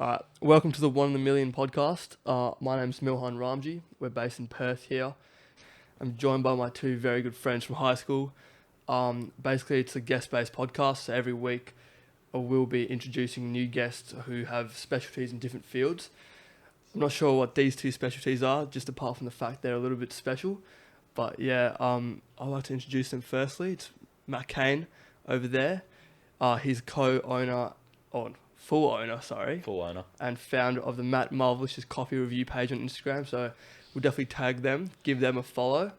Welcome to the 1 in a Million podcast. My name's Milhan Ramji. We're based in Perth here. I'm joined by my two very good friends from high school. Basically, it's a guest-based podcast, so every week we'll be introducing new guests who have specialties in different fields. I'm not sure what these two specialties are, just apart from the fact they're a little bit special. But yeah, I'd like to introduce them firstly. It's Matt Cain over there. He's co-owner, or full owner, and founder of the Matt Marvelicious coffee review page on Instagram. So we'll definitely tag them, give them a follow.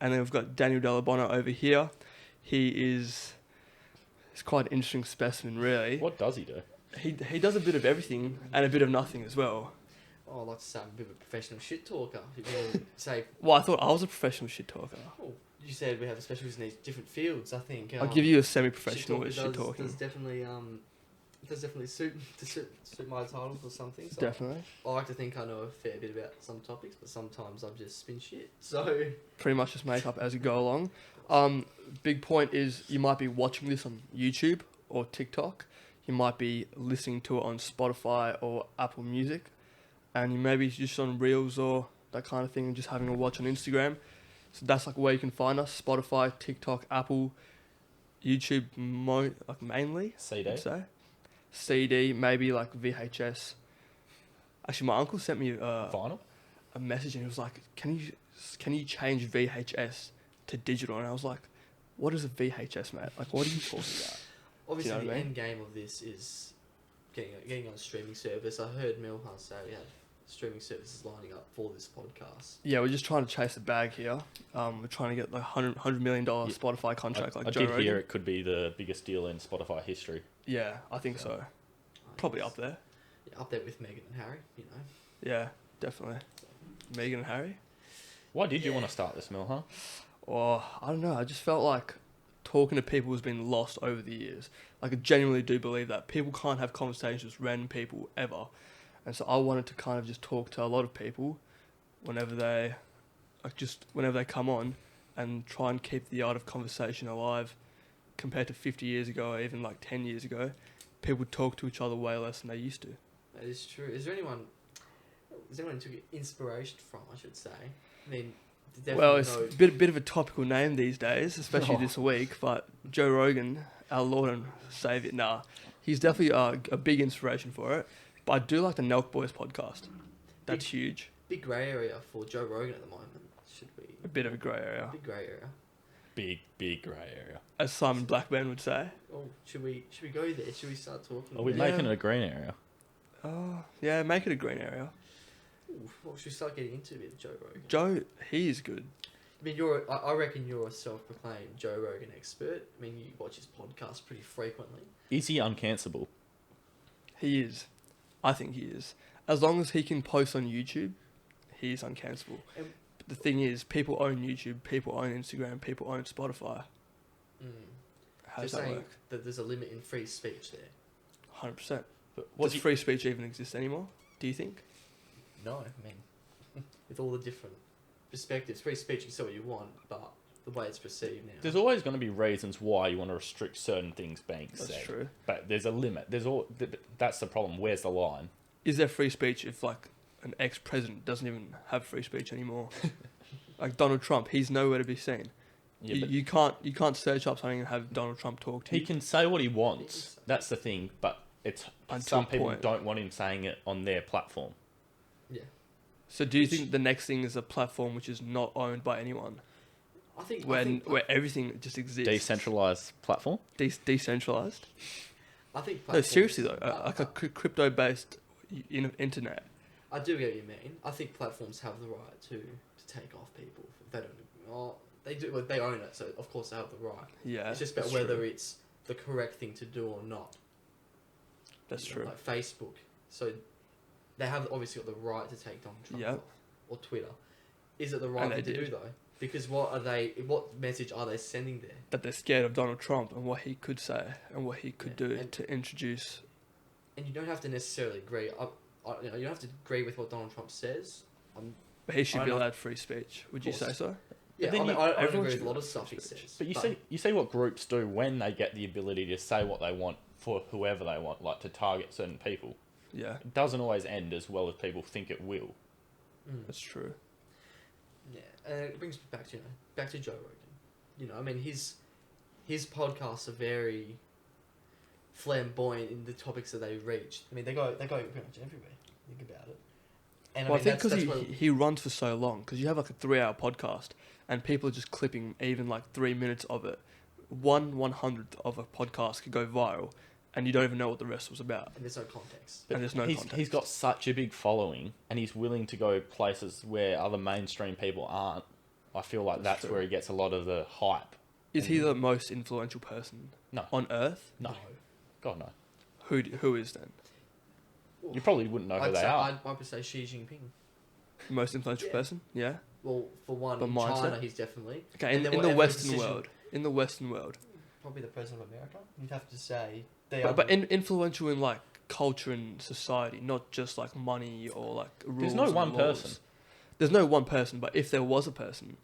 And then we've got Della Bona over here. He's quite an interesting specimen, really. What does he do? He does a bit of everything and a bit of nothing as well. Oh, I'd like to say I'm a bit of a professional shit talker. You can say, Well, I thought I was a professional shit talker. oh, you said we have specialties in these different fields. I think I'll give you a semi-professional with shit talking. Does definitely suit my title or something. So Definitely. I like to think I know a fair bit about some topics, but sometimes I've just spin shit. So Pretty much just make up as you go along. Big point is you might be watching this on YouTube or TikTok. You might be listening to it on Spotify or Apple Music. And you may be just on Reels or that kind of thing and just having a watch on Instagram. So that's like where you can find us. Spotify, TikTok, Apple, YouTube mainly. CD? I'd say. CD, maybe like VHS. Actually, my uncle sent me Vinyl? a message and he was like, can you change VHS to digital? And I was like, what is a VHS, mate? Like, what are you talking about? obviously, what the I mean? end game of this is getting on a streaming service. I heard Milhan say we have streaming services lining up for this podcast. Yeah, we're just trying to chase the bag here. We're trying to get like $100 million Spotify contract like Joe I did Rogan. hear it could be the biggest deal in Spotify history. Yeah, I think so. Probably up there. Yeah, up there with Meghan and Harry, you know. Yeah, definitely. Meghan and Harry. Why did you want to start this, Milhan? Or, I don't know, I just felt like talking to people has been lost over the years. Like, I genuinely do believe that people can't have conversations with random people ever. And so I wanted to kind of just talk to a lot of people whenever they come on and try and keep the art of conversation alive. Compared to 50 years ago or even like 10 years ago, people talk to each other way less than they used to. That is true. Is there anyone you took inspiration from, I should say? I mean, Well, it's a bit of a topical name these days, especially this week, but Joe Rogan, our Lord and Saviour, he's definitely a big inspiration for it. But I do like the Nelk Boys podcast. That's huge. Big grey area for Joe Rogan at the moment. Should be A bit of a grey area. big grey area. Big grey area. As Simon Blackburn would say. Oh, should we go there? Should we start talking? Are we about- making it a green area? Oh, yeah, make it a green area. Ooh, what should we start getting into with Joe Rogan? Joe, he is good. I mean, I reckon you're a self-proclaimed Joe Rogan expert. I mean, you watch his podcast pretty frequently. Is he uncancelable? He is. I think he is. As long as he can post on YouTube, he is uncancelable. And- But the thing is, people own YouTube, people own Instagram, people own Spotify. How does Just that saying work? that there's a limit in free speech there. 100%. But what Does free speech even exist anymore? Do you think? No, I mean, with all the different perspectives, free speech, you can say what you want, but the way it's perceived now. There's always going to be reasons why you want to restrict certain things being That's said. true. But there's a limit. That's the problem. Where's the line? Is there free speech if, like, an ex-president doesn't even have free speech anymore? Like Donald Trump, he's nowhere to be seen. Yeah, but You can't search up something and have Donald Trump talk to he you. can say what he wants. That's the thing. But it's Until some a people point. don't want him saying it on their platform. Yeah. So do you think the next thing is a platform which is not owned by anyone? I think Where everything just exists. Decentralized platform? Decentralized? I think No, platforms- seriously though, like a crypto-based internet. I do get what you mean. I think platforms have the right to take off people if they don't. Oh, they do. Well, they own it, so of course they have the right. Yeah, It's just about that's whether true. it's the correct thing to do or not. That's You know, true. Like Facebook, so they have obviously got the right to take Donald Trump Yep. off, or Twitter. Is it the right And thing they to do did. though? Because what message are they sending there? That they're scared of Donald Trump and what he could say and what he could Yeah, do and- to introduce. And you don't have to necessarily agree. You don't have to agree with what Donald Trump says. But he should I be know. allowed free speech. Would you Of say course. so? Yeah, then I mean, you- I don't everyone agree should with a lot have of stuff he free speech. says. But you see what groups do when they get the ability to say what they want for whoever they want, like to target certain people. Yeah, it doesn't always end as well as people think it will. that's true. Yeah, and it brings me back to Joe Rogan. I mean, his podcasts are very flamboyant in the topics that they reach. I mean, they go pretty much everywhere. Think about it. And Well, I think that's because he runs for so long, because you have like a 3-hour podcast, and people are just clipping even like 3 minutes of it. 1/100th of a podcast could go viral, and you don't even know what the rest was about. and there's no context. But And there's no context. he's got such a big following, and he's willing to go places where other mainstream people aren't. I feel like that's true. where he gets a lot of the hype. Is he the most influential person No. on Earth? No. God, no. Who is then? You probably wouldn't know who they are. I would say Xi Jinping. The most influential Yeah. person? Yeah. Well, for one, But in mindset? China, he's definitely. Okay, And then in the whatever Western decision- world. In the Western world. Probably the president of America. You'd have to say they But influential in like culture and society, not just like money or like rules. There's no and one laws. person. There's no one person, but if there was a person,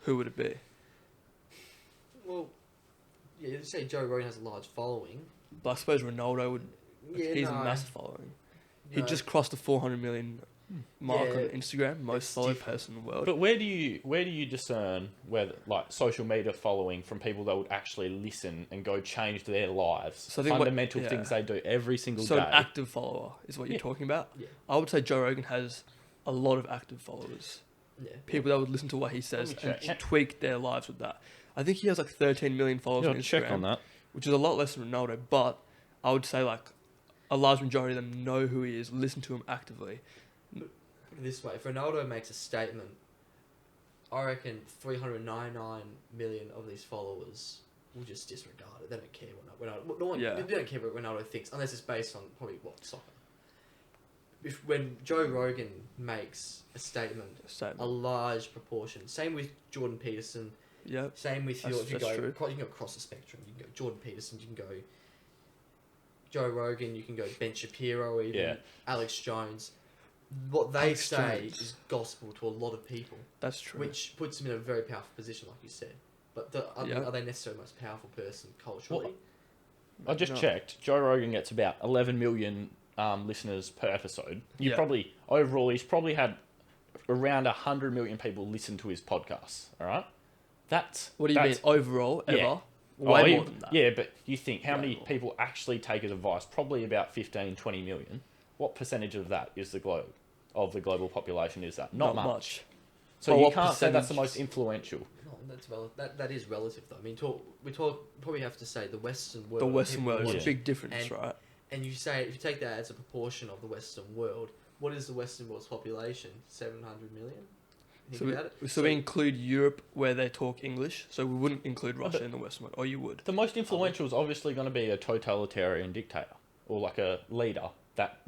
who would it be? Well, yeah, you'd say Joe Rogan has a large following. But I suppose Ronaldo would. Yeah, He's no, a massive following. no. He just crossed the 400 million mark Yeah, on Instagram, most it's followed different. person in the world. But where do you discern where like social media following from people that would actually listen and go change their lives? So I think fundamental things they do every single So day. an active follower is what you're Yeah. talking about. Yeah, I would say Joe Rogan has a lot of active followers. yeah. People that would listen to what he says Let me and check. tweak their lives with that. I think he has like 13 million followers You on have to check Instagram, on that. which is a lot less than Ronaldo. But I would say like a large majority of them know who he is, listen to him actively. Put it this way, if Ronaldo makes a statement, I reckon 399 million of these followers will just disregard it. They don't care what Ronaldo. No one, Yeah. They don't care what Ronaldo thinks unless it's based on probably soccer. When Joe Rogan makes a statement, a large proportion. Same with Jordan Peterson. Yep. Same with That's- if you that's go, true. you can go across the spectrum. You can go Jordan Peterson. You can go Joe Rogan. You can go Ben Shapiro. Even Yeah. Alex Jones. What they Alex say Jones. is gospel to a lot of people, That's true. which puts them in a very powerful position, like you said. But are they necessarily the most powerful person culturally? I just No. checked. Joe Rogan gets about 11 million listeners per episode. Yeah. He's probably had around 100 million people listen to his podcasts. All right, What do you mean that's- overall? Yeah. Ever? Oh, Way he- more than that. Yeah, but you think how Way many more. people actually take his advice? Probably about 15, 20 million. What percentage of that is the global population is that? Not much. So But you what can't say that's the percentage? most influential. No, that is relative though. I mean, probably have to say the Western world. The Western people world is watch- a big difference, And- right? And you say if you take that as a proportion of the Western world, what is the Western world's population? 700 million. Think So about it. So we include Europe where they talk English, so we wouldn't include Russia in the Western world, or you would. The most influential is obviously going to be a totalitarian dictator or like a leader that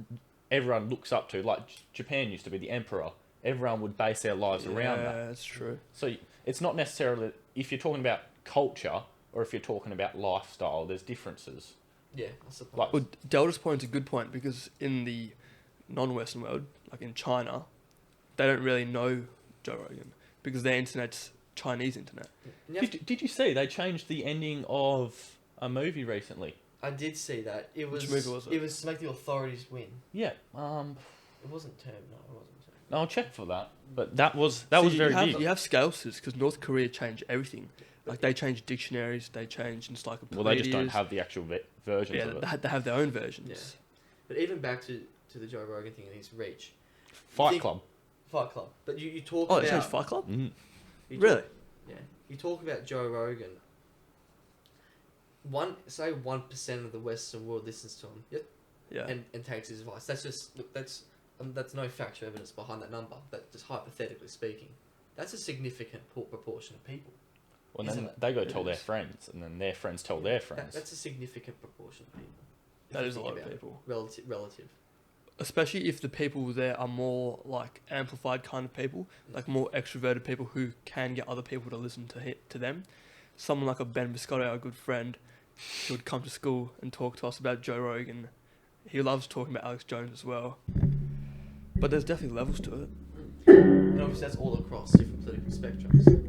everyone looks up to. Like Japan used to be the emperor. Everyone would base their lives around that. Yeah, that's true. So it's not necessarily, if you're talking about culture or if you're talking about lifestyle, there's differences. Yeah, I suppose. Like- Well, Delta's point's a good point because in the non-Western world, like in China, they don't really know Joe Rogan because their internet's Chinese internet. And you have Did you see they changed the ending of a movie recently? I did see that. It was. movie was it? It was to make the authorities win. Yeah. It wasn't term. No, it wasn't term. I'll check for that. But that was very big. You have scale because North Korea changed everything. Like they changed dictionaries, they changed encyclopedias. Well, they just don't have the actual versions Yeah, of it. they have their own versions. Yeah. But even back to the Joe Rogan thing and his reach. Fight think- Club. Fight Club. But you talk Oh, about. they changed Fight Club? Mm. you Really? Yeah. You talk about Joe Rogan. 1% of the Western world listens to him. Yep. Yeah. And takes his advice. That's no factual evidence behind that number. That just hypothetically speaking, that's a significant proportion of people. Well, Isn't then it? they go It tell their is. friends, and then their friends tell their friends. That's a significant proportion of people. If That you is a think lot of about it. people. Relative. Especially if the people there are more like amplified kind of people, like more extroverted people who can get other people to listen to them. Someone like a Ben Biscotto, our good friend, who would come to school and talk to us about Joe Rogan. He loves talking about Alex Jones as well. But there's definitely levels to it. And obviously that's all across different political spectrums.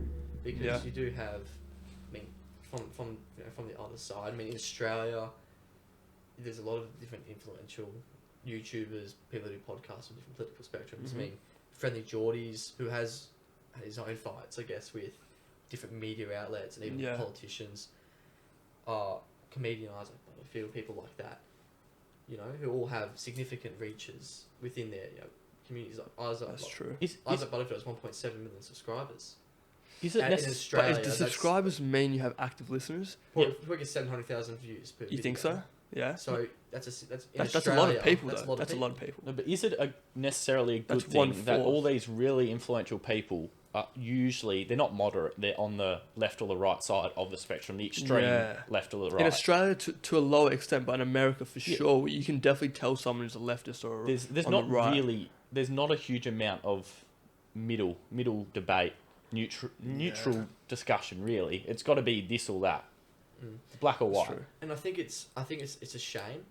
Because Yeah. you do have, I mean, from the other side. I mean, in Australia, there's a lot of different influential YouTubers, people who do podcasts on different political spectrums. Mhm. I mean, Friendly Geordies, who has had his own fights, I guess, with different media outlets and even Yeah. politicians. Comedian Isaac Butterfield, people like that, you know, who all have significant reaches within their communities. Like Isaac, That's true. Isaac Butterfield has 1.7 million subscribers. Is it In necessary? Australia, But does subscribers mean you have active listeners? we get 700,000 views per You video. think so? Yeah. So that's in That's a lot Australia, of people, that's though. That's a lot of people. No, but is it necessarily a good That's 1/4. thing that all these really influential people are usually, they're not moderate, they're on the left or the right side of the spectrum, the extreme Yeah. left or the In right? Australia, to a lower extent, but in America for Yeah. sure, you can definitely tell someone who's a leftist or There's on not the right. really, there's not a huge amount of middle debate, neutral discussion really. It's got to be this or that, black or That's white. true. And I think it's a shame.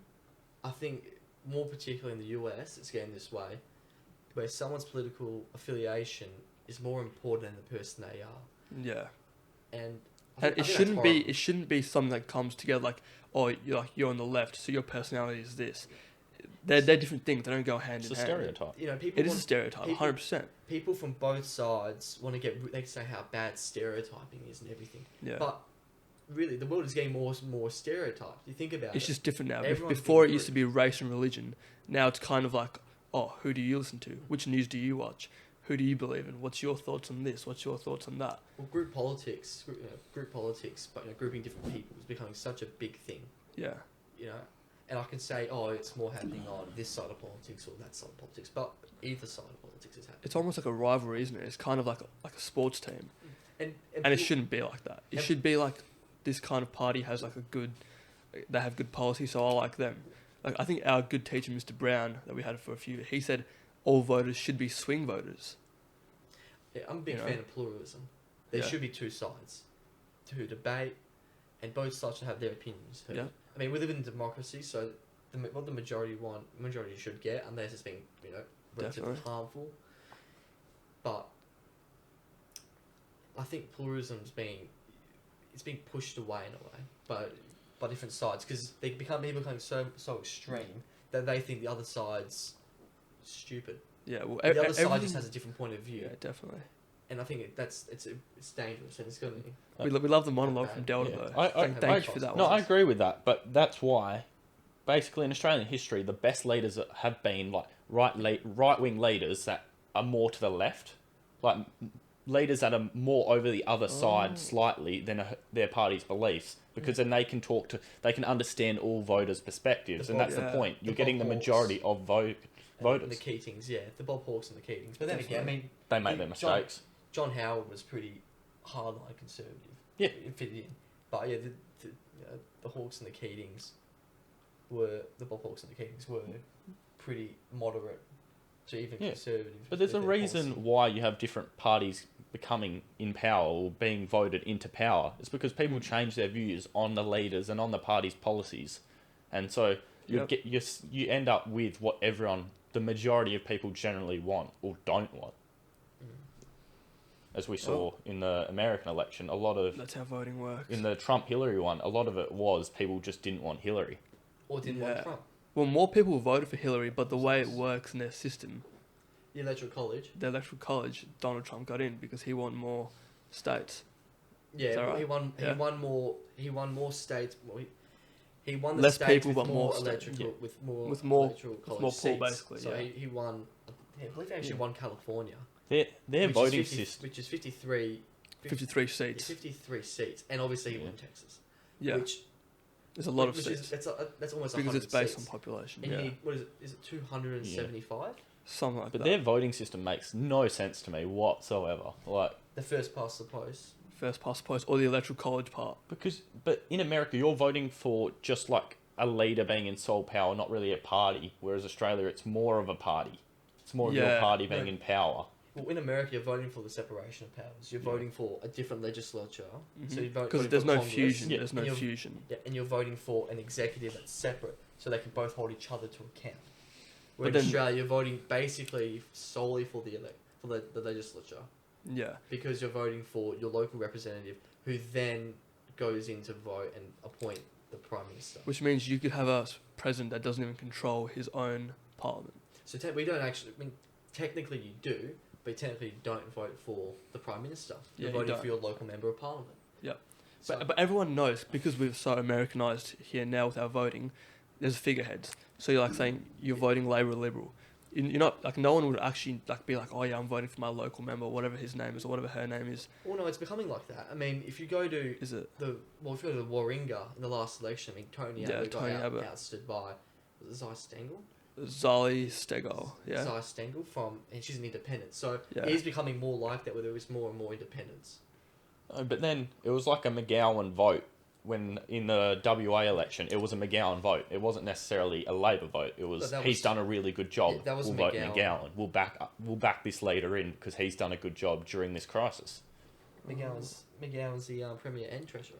I think more particularly in the US, it's getting this way, where someone's political affiliation is more important than the person they are. Yeah. And And it shouldn't be something that comes together like, oh, you're on the left, so your personality is this. They're different things. They don't go hand It's in a hand. stereotype. You know, people It is a want, stereotype, people- 100%. people from both sides want to they say how bad stereotyping is and everything. Yeah. But really, the world is getting more stereotyped. You think about It's it. just different now. Everyone's Before being it used to be race and religion. Now it's kind of like, oh, who do you listen to? Which news do you watch? Who do you believe in? What's your thoughts on this? What's your thoughts on that? Well, group politics, but grouping different people is becoming such a big thing. Yeah. You know, and I can say, oh, it's more happening on this side of politics or that side of politics, but either side of politics is happening. It's almost like a rivalry, isn't it? It's kind of like a sports team. And And it people- shouldn't be like that. It and- should be like this kind of party has like they have good policy, so I like them. Like I think our good teacher, Mr. Brown, that we had for a few, he said all voters should be swing voters. Yeah, I'm a big you know? fan of pluralism. There Yeah. should be two sides to debate, and both sides should have their opinions heard. Yeah. I mean, we live in a democracy, so what the majority should get, unless it's being relatively Definitely. harmful. But I think pluralism's being pushed away in a way by different sides because people becoming so extreme that they think the other side's stupid. Yeah, well, The other side everything- just has a different point of view. Yeah, definitely. And I think it's dangerous, and it's going to. We love the monologue from Delta Yeah. though. Thank you for that No, one. I agree with that, but that's why, basically in Australian history, the best leaders that have been like right-wing leaders that are more to the left, like leaders that are more over the other side slightly than their party's beliefs, because then they can understand all voters' perspectives, and that's the Yeah. point. You're The getting the Bob Hawke's. majority of And voters. the Keatings, yeah, the Bob Hawks and the Keatings. But then again, I mean, They make their John- mistakes. John Howard was pretty hardline conservative. Yeah. It fit in. But yeah, the Hawks and the Keatings the Bob Hawks and the Keatings were pretty moderate to even Yeah. conservative. But there's a with their reason policy. why you have different parties becoming in power or being voted into power. It's because people change their views on the leaders and on the party's policies, and so you end up with what the majority of people generally want or don't want. As we saw in the American election, That's how voting works. in the Trump-Hillary one, a lot of it was people just didn't want Hillary. Or didn't Yeah. want Trump. Well, more people voted for Hillary, but the way it works in their system, The Electoral College. the Electoral College, Donald Trump got in because he won more states. Yeah, Is that well, right? he won. Yeah. He won more states. Well, he won the Less states people, with but more electoral, states, with more With more- electoral college more pull, seats. basically, So yeah. he won. I believe he actually Yeah. won California. Their which is voting 50 system. which is 53. 53 Yeah, seats. 53 seats, and obviously he won Texas. Yeah, Which there's a lot of which seats. that's almost Because 100 it's based seats. on population. And you Yeah, need, what is it? Is it 275? something like But that. their voting system makes no sense to me whatsoever. Like, The first past the post. First past the post or the Electoral College part. but in America, you're voting for just like a leader being in sole power, not really a party. Whereas Australia, it's more of a party. It's more of your Yeah. party being No. in power. Well, in America, you're voting for the separation of powers. You're voting for a different legislature. So you're Because voting there's for no Congress. fusion. Yeah. There's no And you're- fusion. Yeah, and you're voting for an executive that's separate, so they can both hold each other to account. Where But in then- Australia, you're voting basically solely for the legislature, Yeah, because you're voting for your local representative, who then goes in to vote and appoint the Prime Minister. Which means you could have a president that doesn't even control his own parliament. So we don't actually. I mean, technically you do, but technically you don't vote for the Prime Minister. You're voting for your local member of Parliament. Yeah. So, But everyone knows, because we're so Americanized here now with our voting, there's figureheads. So you're like saying you're voting Labour or Liberal. You're not, like, no one would actually like be like, oh yeah, I'm voting for my local member, whatever his name is or whatever her name is. well, no, it's becoming like that. I mean, if you go to Is it? if you go to the Warringah in the last election, I mean, Tony Abbott got ousted by was it Zy Stengel? Zali Stegel, yeah. Zy Stengel and she's an independent. So Yeah. it is becoming more like that, where there is more and more independence. But then it was like a McGowan vote when in the WA election. It was a McGowan vote. It wasn't necessarily a Labor vote. It was he's done a really good job. Yeah, that was we'll vote McGowan. We'll back this leader in because he's done a good job during this crisis. McGowan's the Premier and Treasurer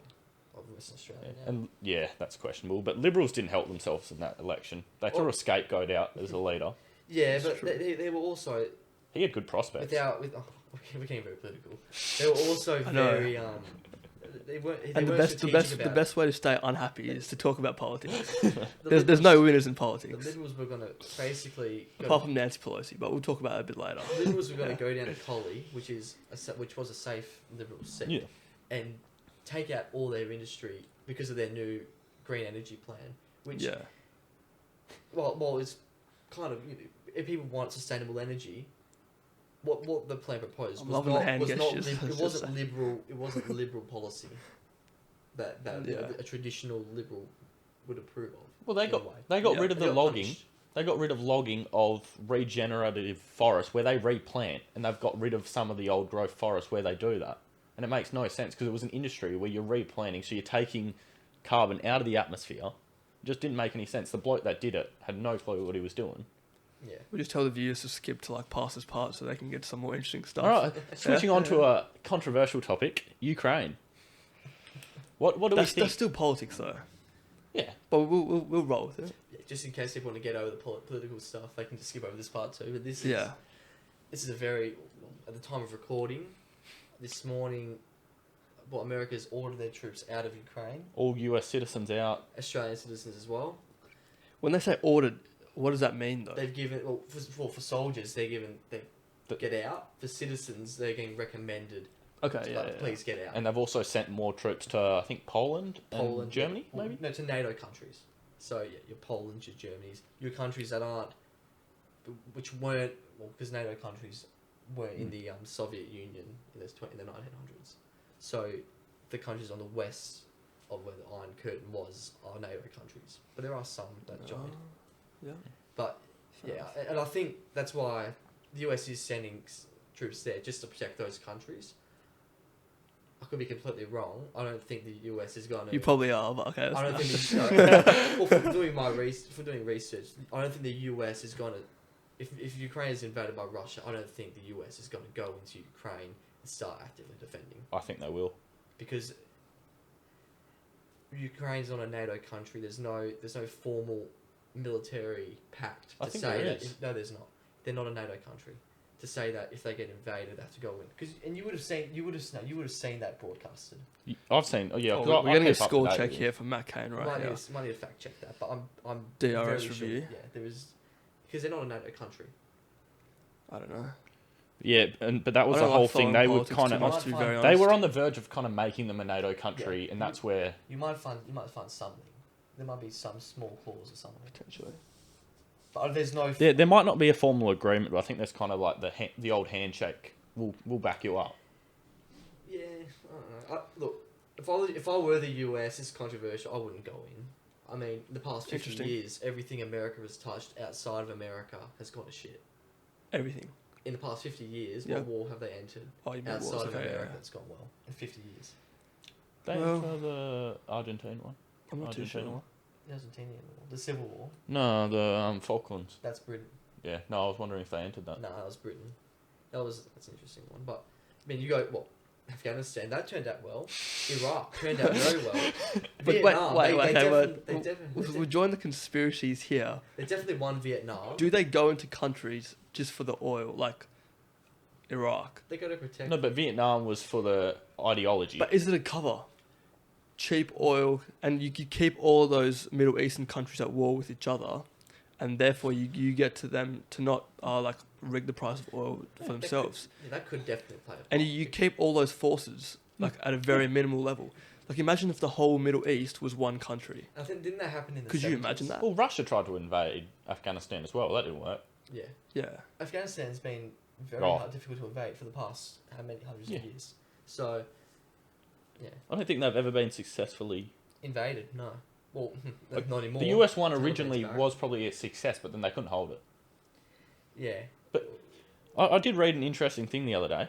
of Western Australia. Yeah. And yeah, that's questionable. But Liberals didn't help themselves in that election. They threw a scapegoat out as a leader. Yeah, but they were also he had good prospects. We're getting very political. They were also very They weren't. They And the best way to stay unhappy is to talk about politics. There's Liberals- no winners in The politics, Liberals were going to basically apart from Nancy Pelosi, but we'll talk about it a bit later. the Liberals were going to go down to Collie, which was a safe Liberal seat, Yeah. and take out all their industry because of their new green energy plan. Which, Yeah, well, it's kind of if people want sustainable energy, what the plan proposed I'm was loving the hand not gestures, it let's wasn't just say. liberal. It wasn't liberal policy that Yeah. a traditional liberal would approve of. Well, they in a got way. rid of They the got logging. punished. They got rid of logging of regenerative forests where they replant, and they've got rid of some of the old growth forests where they do that. And it makes no sense because it was an industry where you're replanting, so you're taking carbon out of the atmosphere. It just didn't make any sense. The bloke that did it had no clue what he was doing. Yeah. we'll just tell the viewers to skip to like past this part so they can get some more interesting stuff. All right, switching on to a controversial topic, Ukraine. What do we That's think? still politics though, Yeah, but we'll roll with it. Yeah, just in case people want to get over the political stuff, they can just skip over this part too. But this is a very, at the time of recording, this morning, America's ordered their troops out of Ukraine, all US citizens out. Australian citizens as well. When they say ordered, what does that mean though? They've given, for soldiers, they get out. For citizens, they're getting recommended Okay, to, yeah, please get out. And they've also sent more troops to, I think, Poland and Germany, maybe? No, to NATO countries. So, yeah, your Poland, your Germany's, your countries that aren't, which weren't, well, because NATO countries were in the Soviet Union in the 1900s. So, the countries on the west of where the Iron Curtain was are NATO countries. But there are some that joined. Yeah. But, yeah, and I think that's why the US is sending troops there just to protect those countries. I could be completely wrong. I don't think the US is going to. You probably are, but okay. I don't That's think. Well, for doing research, I don't think the US is going to. If Ukraine is invaded by Russia, I don't think the US is going to go into Ukraine and start actively defending, I think they will. because Ukraine's not a NATO country. There's no formal military pact I to think say there that. is. No, there's not. They're not a NATO country. To say that if they get invaded, they have to go in. And you would have seen that broadcasted. I've seen. Oh yeah, Oh, 'cause we're I getting a keep up to score date check with here from Matt Cain right might here. need to fact check that, but I'm DRS very review. Sure, yeah, there is, because they're not a NATO country. I don't know. Yeah, but that was I the don't whole like thing. following They were politics kind too of much, to be very they honest. were on the verge of kind of making them a NATO country, Yeah. and that's where You might find something. There might be some small clause or something. Potentially. But there's no. there might not be a formal agreement, but I think there's kind of like the old handshake. We'll back you up. Yeah, I don't know. Look, if I were the US, it's controversial. I wouldn't go in. I mean, the past 50 Interesting. years, everything America has touched outside of America has gone to shit. Everything. In the past 50 years, Yeah. what war have they entered Oh, you mean outside wars, of okay, America yeah. that's gone well in 50 years? They Well- for the Argentine one. I'm not too Argentina sure. one. The Argentinian War, the Civil War, No, the Falklands. that's Britain. Yeah, no, I was wondering if they entered that. No, that was Britain. That's an interesting one. But I mean, you go Afghanistan. That turned out well. Iraq turned out very well. But Vietnam, we'll join the conspiracies here. they definitely won Vietnam. Do they go into countries just for the oil, like Iraq? They got to protect. No, but Vietnam was for the ideology. But is it a cover? cheap oil, and you keep all those Middle Eastern countries at war with each other, and therefore you get to them to not like rig the price of oil for themselves. That could definitely play a part. And you keep all those forces like at a very minimal level. Like imagine if the whole Middle East was one country. I think didn't that happen in the Could 70s? you imagine that? Well, Russia tried to invade Afghanistan as well. That didn't work. Yeah. Yeah. Afghanistan's been very difficult to invade for the past how many hundreds of years. So, yeah. I don't think they've ever been successfully Invaded, no. Well, Like, not anymore. The US one Taliban's originally back. was probably a success, but then they couldn't hold it. Yeah. I did read an interesting thing the other day.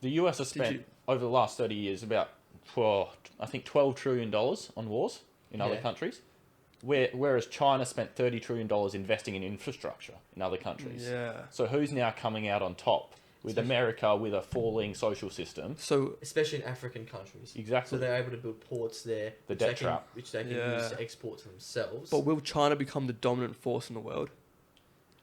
The US has Did spent you? over the last 30 years about, I think, $12 trillion on wars in other Yeah. countries, whereas China spent $30 trillion investing in infrastructure in other countries. Yeah. So who's now coming out on top with America with a falling social system? So Especially in African countries. Exactly. So they're able to build ports there. The which debt they can- trap. Which they can Yeah. use to export to themselves. but will China become the dominant force in the world?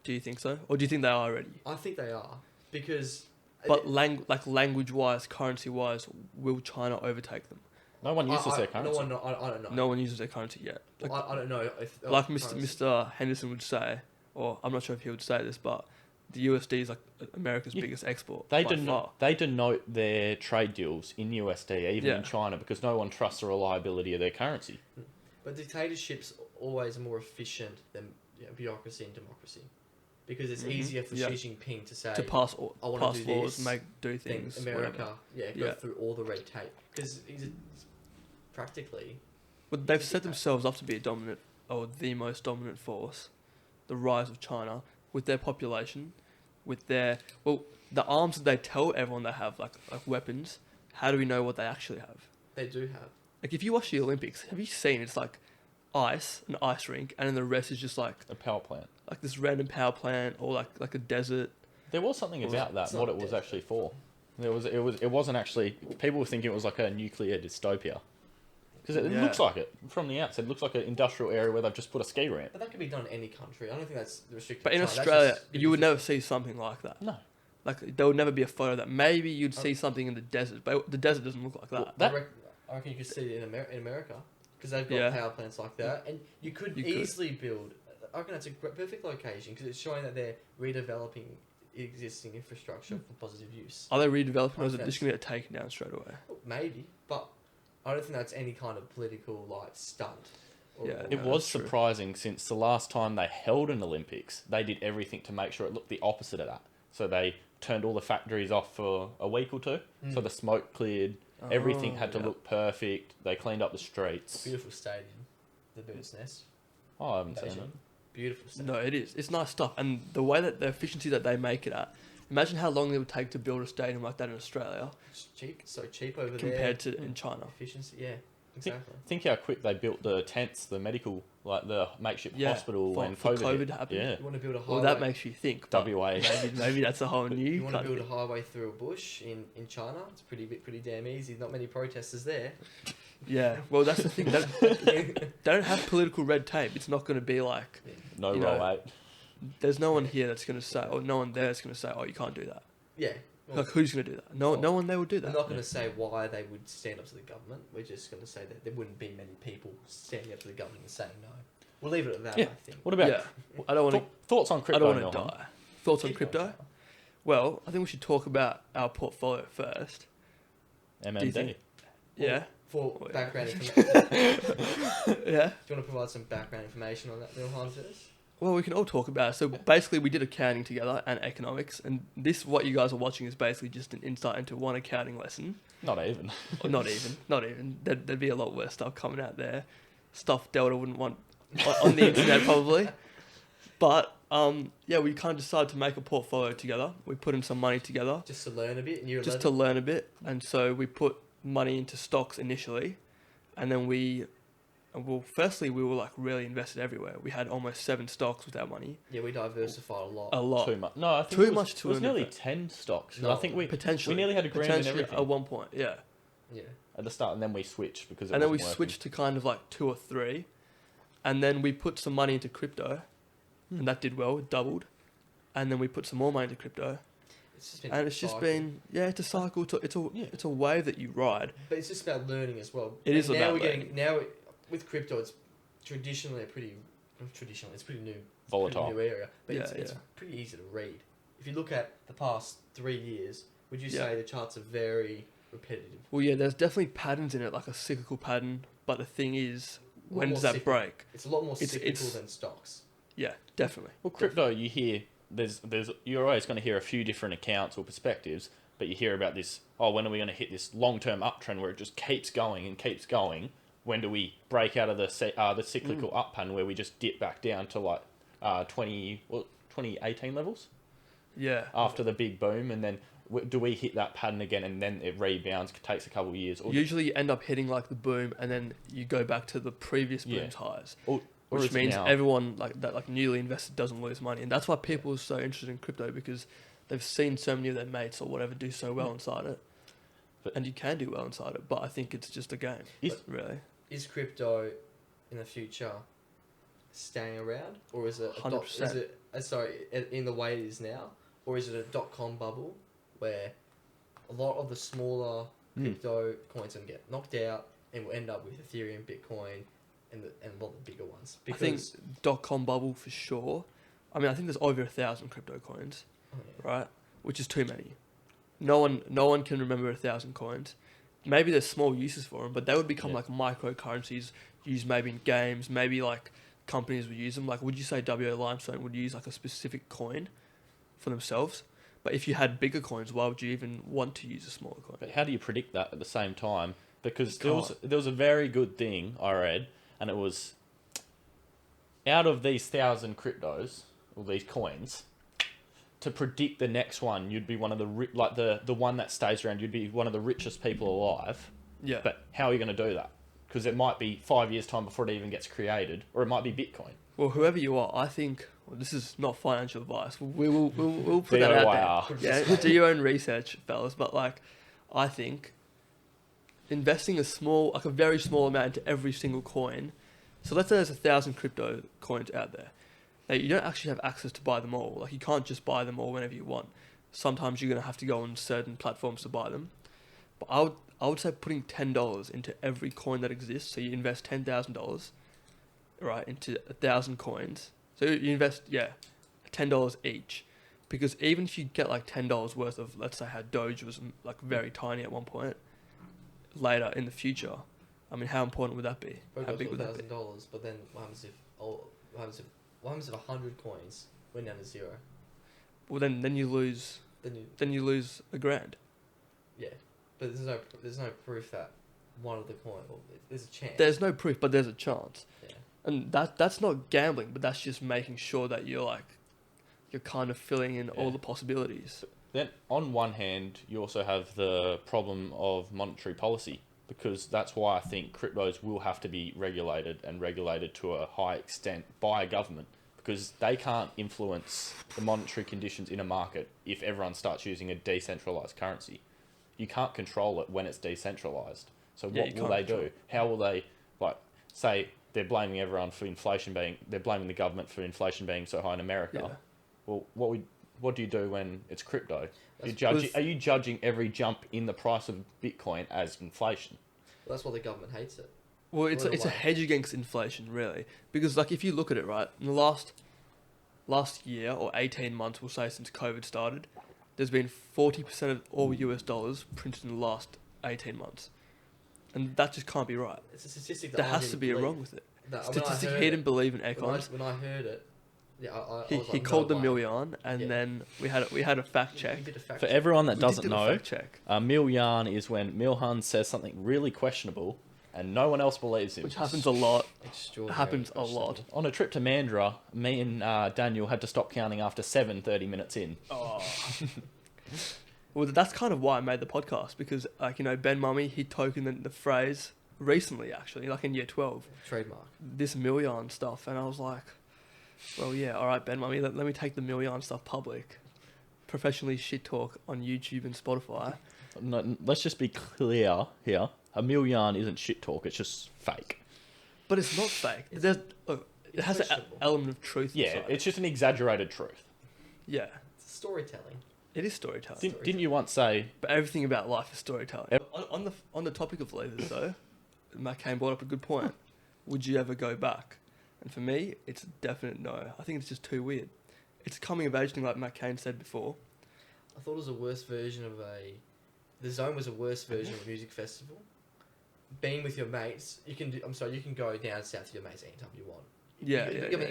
Do you think so? Or do you think they are already? I think they are. Because... But language-wise, currency-wise, will China overtake them? No one uses their currency. I don't know. No one uses their currency yet. Like, I don't know if... like Mr. Henderson would say, or I'm not sure if he would say this, but the USD is like America's Yeah. biggest export. They by denote far. they denote their trade deals in USD, even Yeah. in China, because no one trusts the reliability of their currency. But dictatorships always are more efficient than bureaucracy and democracy. Because it's Mhm. easier for Yeah. Xi Jinping to say... To pass I wanna pass do laws, this, do Then things. America, whatever. go Yeah. through all the red tape. Because he's practically... But they've set themselves up to be a dominant, or the most dominant force. The rise of China, with their population, with their the arms that they tell everyone they have, like weapons. How do we know what they actually have? They do have. Like if you watch the Olympics, have you seen it's like an ice rink, and then the rest is just like A power plant. this random power plant or like a desert. There was something Well, about that, it's what not it was dead. actually for. It wasn't actually. People were thinking it was like a nuclear dystopia, because it Yeah. looks like it from the outside. It looks like an industrial area where they've just put a ski ramp. But that can be done in any country. I don't think that's restricted But to in China. That's Australia, just you would never see something like that. No, Like there would never be a photo of that. Maybe you'd see something in the desert, but the desert doesn't look like that. Well, I reckon you could see it in America. Because they've got Yeah. power plants like that. And you could easily build... I reckon that's a perfect location because it's showing that they're redeveloping existing infrastructure for positive use. Are they redeveloping, or is it Okay. just going to get taken down straight away? Maybe, but I don't think that's any kind of political stunt. Yeah, it no, was that's true. surprising since the last time they held an Olympics, they did everything to make sure it looked the opposite of that. So they turned all the factories off for a week or two, so the smoke cleared. Everything had to yeah. look perfect. They cleaned up the streets. Beautiful stadium, the Bird's Nest. Oh, I haven't seen Beijing. it. Beautiful stadium. No, it is. It's nice stuff, and the way that the efficiency that they make it at. Imagine how long it would take to build a stadium like that in Australia It's cheap, so cheap over there. compared to in China. Efficiency, yeah, exactly. Think how quick they built the tents, the medical, like the makeshift Yeah, hospital for when COVID hit. happened. Yeah, You want to build a highway. Well, that makes you think. But WA. maybe that's a whole new. You want to kind of build a thing. highway through a bush in China? It's pretty damn easy. Not many protesters there. Yeah, well, that's the thing. They don't have political red tape. It's not going to be like No You roll know, 8. there's no one here that's going to say, or no one there that's going to say, oh, you can't do that. Yeah. Well, Like, who's going to do that? No one there would do we're that. not going to say why they would stand up to the government. We're just going to say that there wouldn't be many people standing up to the government and saying no. We'll leave it at that, Yeah. I think. What about Yeah, I don't want to. thoughts on I crypto? don't want to Milhan? die. Thoughts on Keep crypto? going. Well, I think we should talk about our portfolio first. Do you MND. think- Yeah. For Oh, yeah. background information, do Yeah. you want to provide some background information on that, Milhan, first? Well, we can all talk about it. So basically, we did accounting together and economics, and this what you guys are watching is basically just an insight into one accounting lesson. Not even. Or not even. There'd be a lot worse stuff coming out there. Stuff Delta wouldn't want on the internet probably. But yeah, we kind of decided to make a portfolio together. We put in some money together Just to learn a bit, and you're just to learn a bit, and so we put money into stocks initially, and then firstly we were like really invested everywhere. We had almost 7 stocks with our money. Yeah, we diversified a lot. A lot. Too much. No, I think Too it was, much it to was an nearly event. 10 stocks. No, I think we Potentially. nearly had a grand in Potentially everything at one point, yeah. Yeah. at the start, and then we switched because it And then we wasn't working. switched to kind of like 2 or 3, and then we put some money into crypto, and that did well, it doubled. And then we put some more money into crypto, and it's just been it's a cycle. It's a wave that you ride. But it's just about learning as well. It is about learning. Now with crypto, it's traditionally it's pretty new, volatile, pretty new area. But Yeah, it's yeah. pretty easy to read. If you look at the past 3 years, would you say the charts are very repetitive? Well, yeah, there's definitely patterns in it, like a cyclical pattern. But the thing is, when does that break? It's a lot more cyclical than stocks. Yeah, definitely. Well, crypto, you hear you're always going to hear a few different accounts or perspectives, but you hear about this. Oh, when are we going to hit this long-term uptrend where it just keeps going and keeps going? When do we break out of the cyclical up pattern where we just dip back down to like 2018 levels? Yeah. After the big boom, and then do we hit that pattern again, and then it rebounds? Takes a couple of years. Or Usually, you end up hitting like the boom, and then you go back to the previous boom's highs. Which means everyone like newly invested doesn't lose money, and that's why people are so interested in crypto, because they've seen so many of their mates or whatever do so well inside it, and you can do well inside it. But I think it's just a game, really. Is crypto in the future staying around, or is it 100%? In the way it is now, or is it a .com bubble where a lot of the smaller crypto coins can get knocked out, and we'll end up with Ethereum, Bitcoin, and a lot of the bigger ones? Because I think .com bubble for sure. I mean, I think there's over 1,000 crypto coins, right? Which is too many. No one can remember 1,000 coins. Maybe there's small uses for them, but they would become like microcurrencies used maybe in games. Maybe like companies would use them. Like, would you say WA Limestone would use like a specific coin for themselves? But if you had bigger coins, why would you even want to use a smaller coin? But how do you predict that at the same time? Because there was a very good thing I read, and it was out of these 1,000 cryptos or these coins, to predict the next one, you'd be one of the one that stays around. You'd be one of the richest people alive. Yeah. But how are you going to do that? Because it might be 5 years' time before it even gets created, or it might be Bitcoin. Well, whoever you are, I think this is not financial advice. We'll put that out there. Yeah, do your own research, fellas. But like, I think investing a very small amount into every single coin. So let's say there's 1,000 crypto coins out there. Now, you don't actually have access to buy them all. Like, you can't just buy them all whenever you want. Sometimes you're gonna have to go on certain platforms to buy them. But I would say putting $10 into every coin that exists. So you invest $10,000, right, into 1,000 coins. So you invest $10 each, because even if you get like $10 worth of, let's say how Doge was like very tiny at one point, later in the future, I mean, how important would that be? How big would that be? $1,000, but then what happens if 100 coins went down to zero? Well, then you lose. Then you lose $1,000. Yeah, but there's no proof that one of the coin. Well, there's a chance. There's no proof, but there's a chance. Yeah. And that's not gambling, but that's just making sure that you're kind of filling in all the possibilities. Then, on one hand, you also have the problem of monetary policy, because that's why I think cryptos will have to be regulated, and regulated to a high extent by a government, because they can't influence the monetary conditions in a market if everyone starts using a decentralized currency. You can't control it when it's decentralized. So what will they do? How will they, say they're blaming everyone for they're blaming the government for inflation being so high in America. Yeah. Well, what do you do when it's crypto? Are you judging every jump in the price of Bitcoin as inflation? Well, that's why the government hates it. Well, it's a hedge against inflation, really, because like if you look at it, right, in the last year or 18 months, we'll say, since COVID started, there's been 40% of all US dollars printed in the last 18 months, and that just can't be right. It's a statistic that there has to be a wrong with it. Statistic he didn't believe in econs. When I heard it. Yeah, he called them Milhan, and then we had a fact check. For everyone that doesn't know, Milhan is when Milhan says something really questionable, and no one else believes him. Which happens a lot. Extraordinary. Happens a lot. On a trip to Mandurah, me and Daniel had to stop counting after 30 minutes in. Oh. Well, that's kind of why I made the podcast, because Ben Mummy, he tokened the phrase recently, actually, like in year 12. Trademark. This Milhan stuff, and I was like, well, yeah, all right, Ben Mummy, let me take the Milhan stuff public. Professionally shit talk on YouTube and Spotify. No, let's just be clear here. A Milhan isn't shit talk, it's just fake. But it's not fake. It has an element of truth. Yeah, it's just an exaggerated truth. Yeah. It's storytelling. It is storytelling. Didn't you once say? But everything about life is storytelling. On the topic of levers, though, Matt Cain brought up a good point. Would you ever go back? And for me, it's a definite no. I think it's just too weird. It's a coming of age thing, like Matt Cain said before. I thought it was a worse version of The Zone was a worse version of a music festival. Being with your mates, you can go down south with your mates anytime you want. You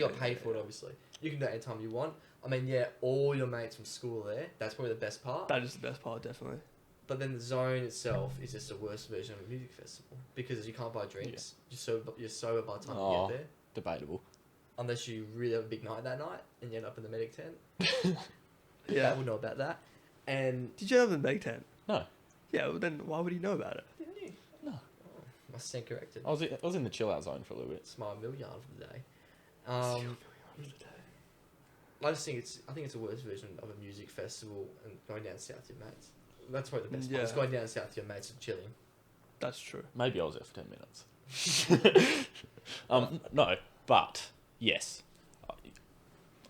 got paid for it, obviously. You can do it anytime you want. I mean, yeah, all your mates from school are there. That's probably the best part. That is the best part, definitely. But then the Zone itself is just a worse version of a music festival because you can't buy drinks. Yeah. You're sober by the time you get there. Debatable. Unless you really have a big night that night and you end up in the medic tent. Yeah, I would know about that. And did you have the medic tent? No. Yeah, well then why would he know about it? Didn't you? No. Oh, must stand corrected. I was in the chill out zone for a little bit. It's my Milhan for the day. I think it's a worse version of a music festival and going down south with your mates. That's probably the best part. It's going down south with your mates and chilling. That's true. Maybe I was there for 10 minutes. No, but yes.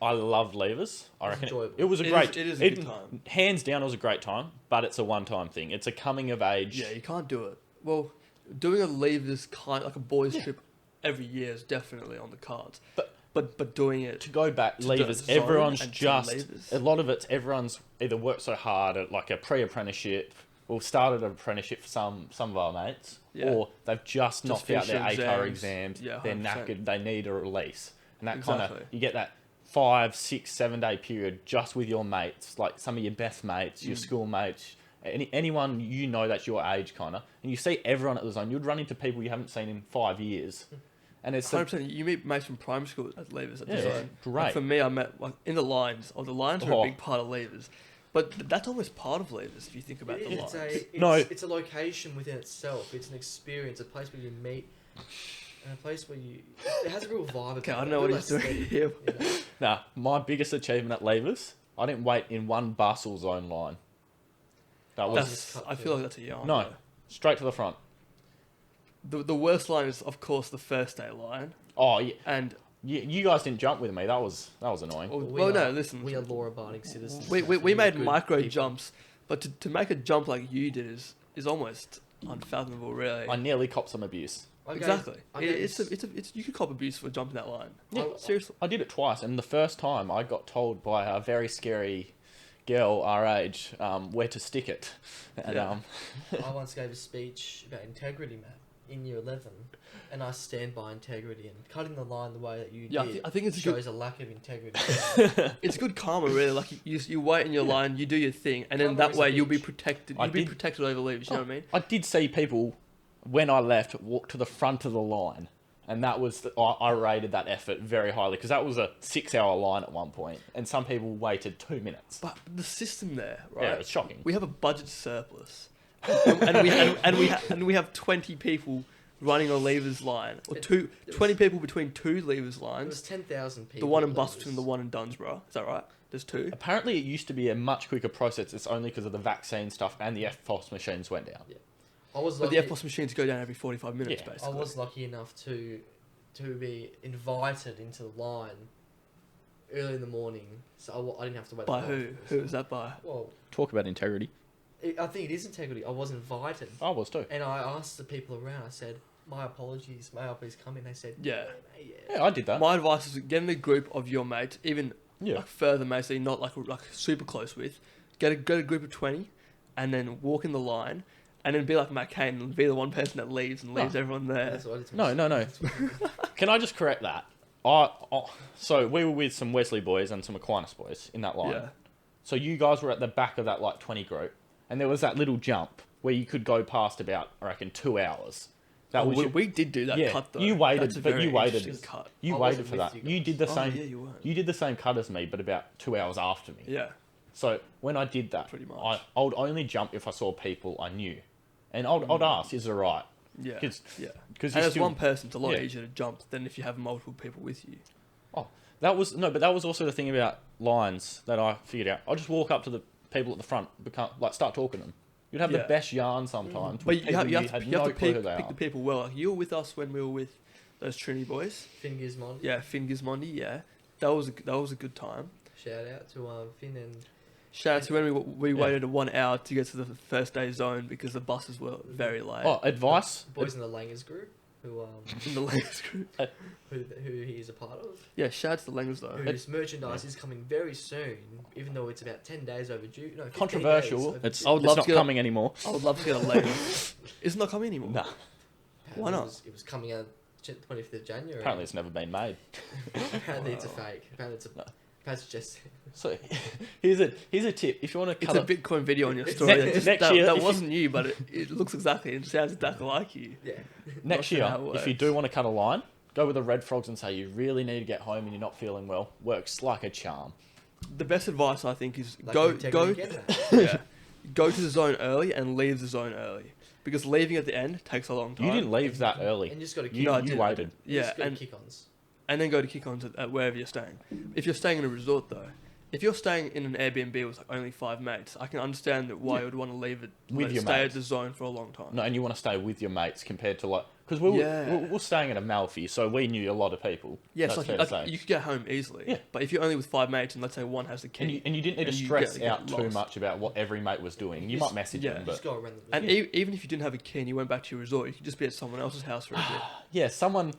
I loved levers. I reckon it was a great. It is a good time. Hands down, it was a great time. But it's a one-time thing. It's a coming of age. Yeah, you can't do it. Well, doing a levers kind like a boys' trip every year is definitely on the cards. But doing it to go back levers, everyone's a lot of it's everyone's either worked so hard at like a pre-apprenticeship or started an apprenticeship for some of our mates, or they've just knocked out their ATAR exams. Yeah, they're knackered. They need a release, and that Exactly. kind of you get that 5, 6, 7 day period just with your mates, like some of your best mates, your school mates, anyone you know that's your age kind of, and you see everyone at the Zone. You'd run into people you haven't seen in 5 years. And it's 100%. You meet mates from primary school at levers at the Zone. Great. Like for me, I met like in the lines. The lines are a big part of levers, but that's almost part of levers if you think about the lines. It's a location within itself. It's an experience, a place where you meet, and a place where it has a real vibe. Okay, I don't know what he's doing here. Nah, my biggest achievement at levers, I didn't wait in one bus or Zone line. I feel like that's a yarn. No, straight to the front. The worst line is, of course, the first day line. Oh, yeah. And you guys didn't jump with me. That was annoying. Listen. We are law-abiding citizens. We made micro jumps, but to make a jump like you did is almost unfathomable, really. I nearly copped some abuse. Exactly. You could cop abuse for jumping that line. Yeah, seriously. I did it twice, and the first time I got told by a very scary girl our age where to stick it. And, I once gave a speech about integrity, Matt, in year 11, and I stand by integrity, and cutting the line the way that you did I think it's shows a lack of integrity. It's good karma, really. Like you wait in your line, you do your thing, and then that way you'll be protected. You'll be protected over levers. You know what I mean? I did see people when I left walk to the front of the line, and that was I rated that effort very highly because that was a 6-hour line at one point, and some people waited 2 minutes. But the system there, right? Yeah, it's shocking. We have a budget surplus, and we have 20 people running a levers line, or 20 people between two levers lines. There was 10,000 people. The one in Busselton, the one in Dunsborough. Is that right? There's 2. Apparently, it used to be a much quicker process. It's only because of the vaccine stuff and the FPOS machines went down. Yeah. But the FPOS machines go down every 45 minutes, basically. I was lucky enough to be invited into the line early in the morning, so I didn't have to wait. By who? Who was that by? Well, talk about integrity. I think it is integrity. I was invited. I was too. And I asked the people around, I said, my apologies, may I please come in? They said, yeah, I did that. My advice is get in the group of your mates, even like further mates that you're not like super close with. Get a group of 20 and then walk in the line and then be like Matt Cain and be the one person that leaves everyone there. No. Can I just correct that? So we were with some Wesley boys and some Aquinas boys in that line. Yeah. So you guys were at the back of that 20 group, and there was that little jump where you could go past about, I reckon, 2 hours. We did do that cut though. You waited, but you waited. Cut. You waited for that. You did the same. Yeah, you weren't. You did the same cut as me, but about 2 hours after me. Yeah. So when I did that, pretty much, I would only jump if I saw people I knew, and I'd ask, "Is it right?" Yeah. Because as one person, it's a lot easier to jump than if you have multiple people with you. Oh, that was also the thing about lines that I figured out. I just walk up to the people at the front, start talking to them. You'd have the best yarn sometimes. But you have to pick the people well. Like you were with us when we were with those Trinity boys. Finn Gismondi. Yeah, Finn Gismondi. Yeah, that was a good time. Shout out to Finn and Shout out to when we waited 1 hour to get to the first day zone because the buses were very late. Oh, advice. The boys in the Langers group who In the Langers group. who he's a part of. Yeah, shout out to the Langers though. Whose merchandise is coming very soon, even though it's about 10 days overdue. No, 15 Controversial. days overdue. It's I would love not to get coming anymore. I would love to get a Langers. It's not coming anymore. Nah. Why not? It was coming out 25th of January. Apparently, it's never been made. Apparently it's a fake. Apparently it's just... So here's a tip. If you want to It's cut a Bitcoin video on your story. Next year, that wasn't you, but it looks exactly. It sounds exactly like you. Yeah. next Not year, sure how it if you works. do want to cut a line, go with the red frogs and say you really need to get home and you're not feeling well. Works like a charm. The best advice I think is Like go integrity get that. yeah, go to the zone early and leave the zone early because leaving at the end takes a long time. You didn't leave that early. And you just got to You, kick No, I you did. waited. Yeah, and kick-ons. then go to kick-ons at wherever you're staying. If you're staying in a resort though, if you're staying in an Airbnb with like only 5 mates, I can understand that why you would want to leave it With your stay mates. at the zone for a long time. No, and you want to stay with your mates compared to like because Yeah. we're staying at Amalfi, so we knew a lot of people. Yes, That's like, fair to say. you could get home easily. Yeah. But if you're only with 5 mates and let's say one has the key, And you didn't need to and you stress get out too lost. much about what every mate was doing. You Just- might message yeah. them, Just but go around the... and even if you didn't have a key and you went back to your resort, you could just be at someone else's house for a bit. yeah, someone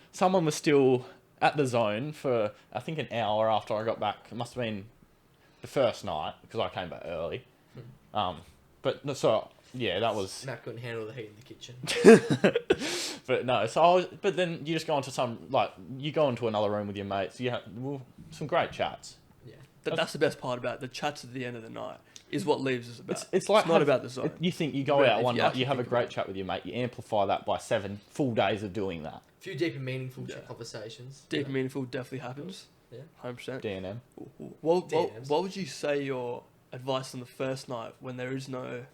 was still at the zone for I think an hour after I got back. It must have been the first night because I came back early. But no, so yeah, that was. Matt couldn't handle the heat in the kitchen. But no, but then you just go into you go into another room with your mates. You have some great chats. Yeah. That's the best part about it. The chats at the end of the night is what leaves us about. It's like not about the zone. You think you go Really, out if one you night, actually you have a think great about it. chat with your mate. You amplify that by 7 full days of doing that. A few deep and meaningful Yeah. conversations. Deep and meaningful definitely happens. Yeah. 100%. DNM. What DMs. would you say your advice on the first night when there is no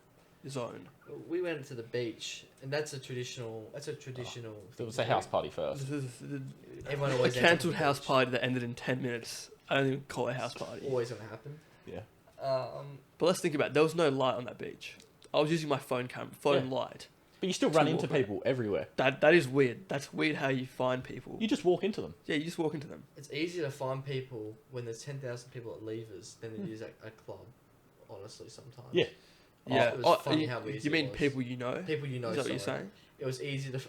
zone? We went to the beach, and that's a traditional. It thing was to a do. house party first. This is Everyone a always ends up cancelled at the house beach. party that ended in 10 minutes. I don't even call it a house party. Always gonna happen. Yeah. But let's think about it. There was no light on that beach. I was using my phone light. But you still To run walk into around. people everywhere. That is weird. That's weird how you find people. You just walk into them. Yeah, you just walk into them. It's easier to find people when there's 10,000 people at Levers than it is at a club. Honestly, sometimes. Yeah. Yeah. it was funny how easy you mean it was. people you know? People you know. Is that what you're sorry. saying? It was easy to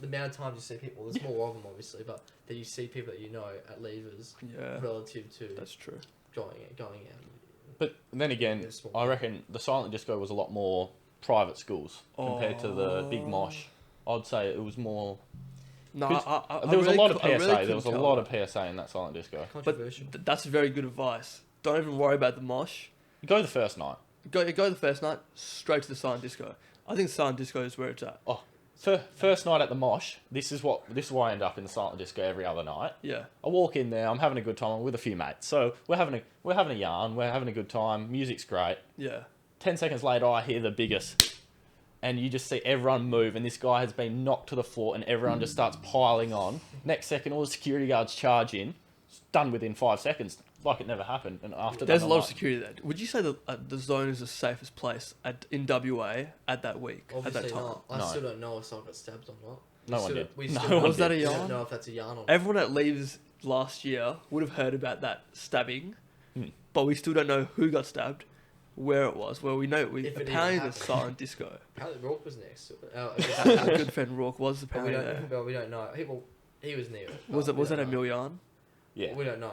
the amount of times you see people. There's more of them, obviously, but that you see people that you know at Levers Yeah, relative to that's true. going out. But then again, Yeah, small. I reckon the silent disco was a lot more private schools compared to the big mosh. I'd say it was more. No, 'Cause I there was really a lot of cou- I PSA. really There was a couldn't lot tell. of PSA in that silent disco. Controversial. That's very good advice. Don't even worry about the mosh. You go the first night. Go the first night straight to the silent disco. I think silent disco is where it's at. First night at the mosh. This is why I end up in the silent disco every other night. Yeah, I walk in there. I'm having a good time. I'm with a few mates. So we're having a yarn. We're having a good time. Music's great. yeah. 10 seconds later, I hear the biggest, and you just see everyone move, and this guy has been knocked to the floor, and everyone just starts piling on. Next second, all the security guards charge in. It's done within 5 seconds, like it never happened. And after There's that, a lot I'm of security there. Would you say that the zone is the safest place in WA at that week, at Obviously that time? not. I No. still don't know if someone got stabbed or not. No one did. No still one Was that a we don't yarn? know if that's a yarn or not. Everyone that leaves last year would have heard about that stabbing, Hmm. but we still don't know who got stabbed, where it was. Well, we know If it apparently even the happened. silent disco. Apparently Rourke was next. Our good friend Rourke was But we apparently there. don't. But we don't know. He was near. Was but it? Was we that a don't know. Milhan? Yeah. We don't know.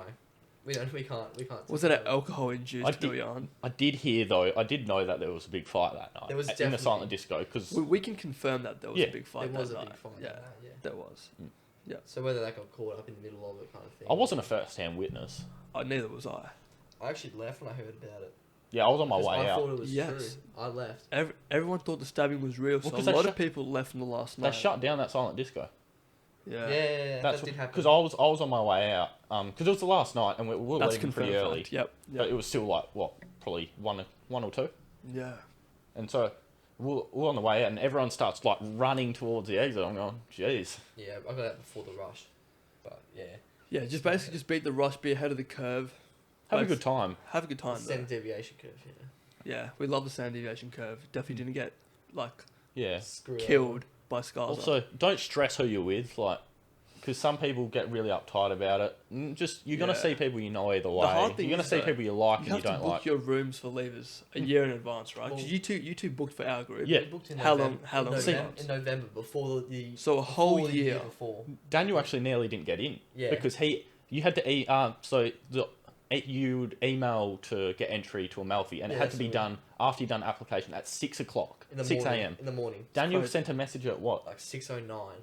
We can't. Was it an confirm. alcohol-induced I did- Milhan? I did hear, though, I did know that there was a big fight that night. There was in the definitely- silent disco, because We can confirm that there was Yeah. a big fight. There was that a big night. fight. Yeah, that night, yeah. there was. So whether that got caught up in the middle of it, kind of thing. I wasn't a first-hand witness. Oh, neither was I. I actually left when I heard about it. Yeah, I was on my 'Cause way I out. thought it was Yes. true. I left. Everyone thought the stabbing was real, Well, so 'cause a they lot shut- of people left in the last They night. shut down that silent disco. Yeah, Yeah, That's that did happen. because I was on my way out. Because it was the last night, and we were that's leaving confirmed. pretty early. Fact. Yep. But it was still like probably one or two. Yeah. And so we're on the way out, and everyone starts like running towards the exit. I'm going, jeez. Yeah, I got out before the rush. But yeah, Yeah, just basically just beat the rush, be ahead of the curve. Have a Both- good time. Have a good time. standard Though. deviation curve. Yeah. Yeah, we love the standard deviation curve. Definitely didn't get like Yeah. Screw killed by scars. Also, don't stress who you're with. Like, because some people get really uptight about it. You're gonna see people you know either way. hard thing You're gonna is, see though, people you like You and have you to don't book like. your rooms for leavers a year in advance, right? Well- Because you two booked for our group. Yeah. We booked in How November, long- how long in was it? November, in November before the So a whole before the year. before. Daniel actually nearly didn't get in. Yeah. Because you had to you'd email to get entry to Amalfi, and it Yeah, had to be so- done after you'd done application at 6 o'clock, In the 6 morning, a.m. In the morning, Daniel crazy. sent a message at what? like 6:09.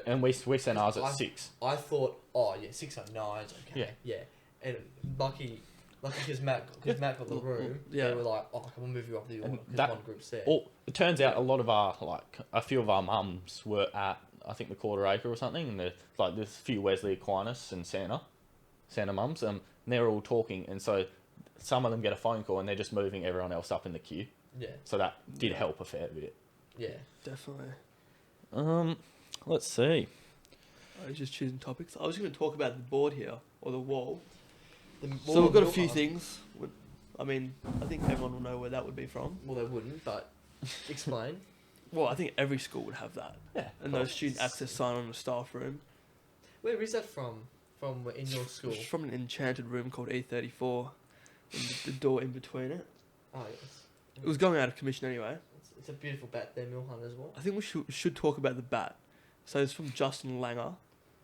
And we sent ours at I- 6. I thought, 6:09 is okay. Yeah. And lucky because Matt got the room. Yeah. They were like, can we move you up the order? Because that- one group's there. Well, it turns out a lot of a few of our mums were at, I think, the Quarter Acre or something, and there's a few Wesley Aquinas and Santa mums, and they're all talking, and so some of them get a phone call and they're just moving everyone else up in the queue. Yeah. So that did help a fair bit. Yeah. Definitely. Let's see. I was just choosing topics. I was going to talk about the board here, or the wall. The So we've got a wall- few things. I mean, I think everyone will know where that would be from. Well, they wouldn't, but explain. Well, I think every school would have that. Yeah. And no student access sign on the staff room. Where is that from? From in your school? It's from an enchanted room called E34. And the door in between it. Oh, yes. It was going out of commission anyway. It's a beautiful bat there, Milhan, as well. I think we should talk about the bat. So it's from Justin Langer.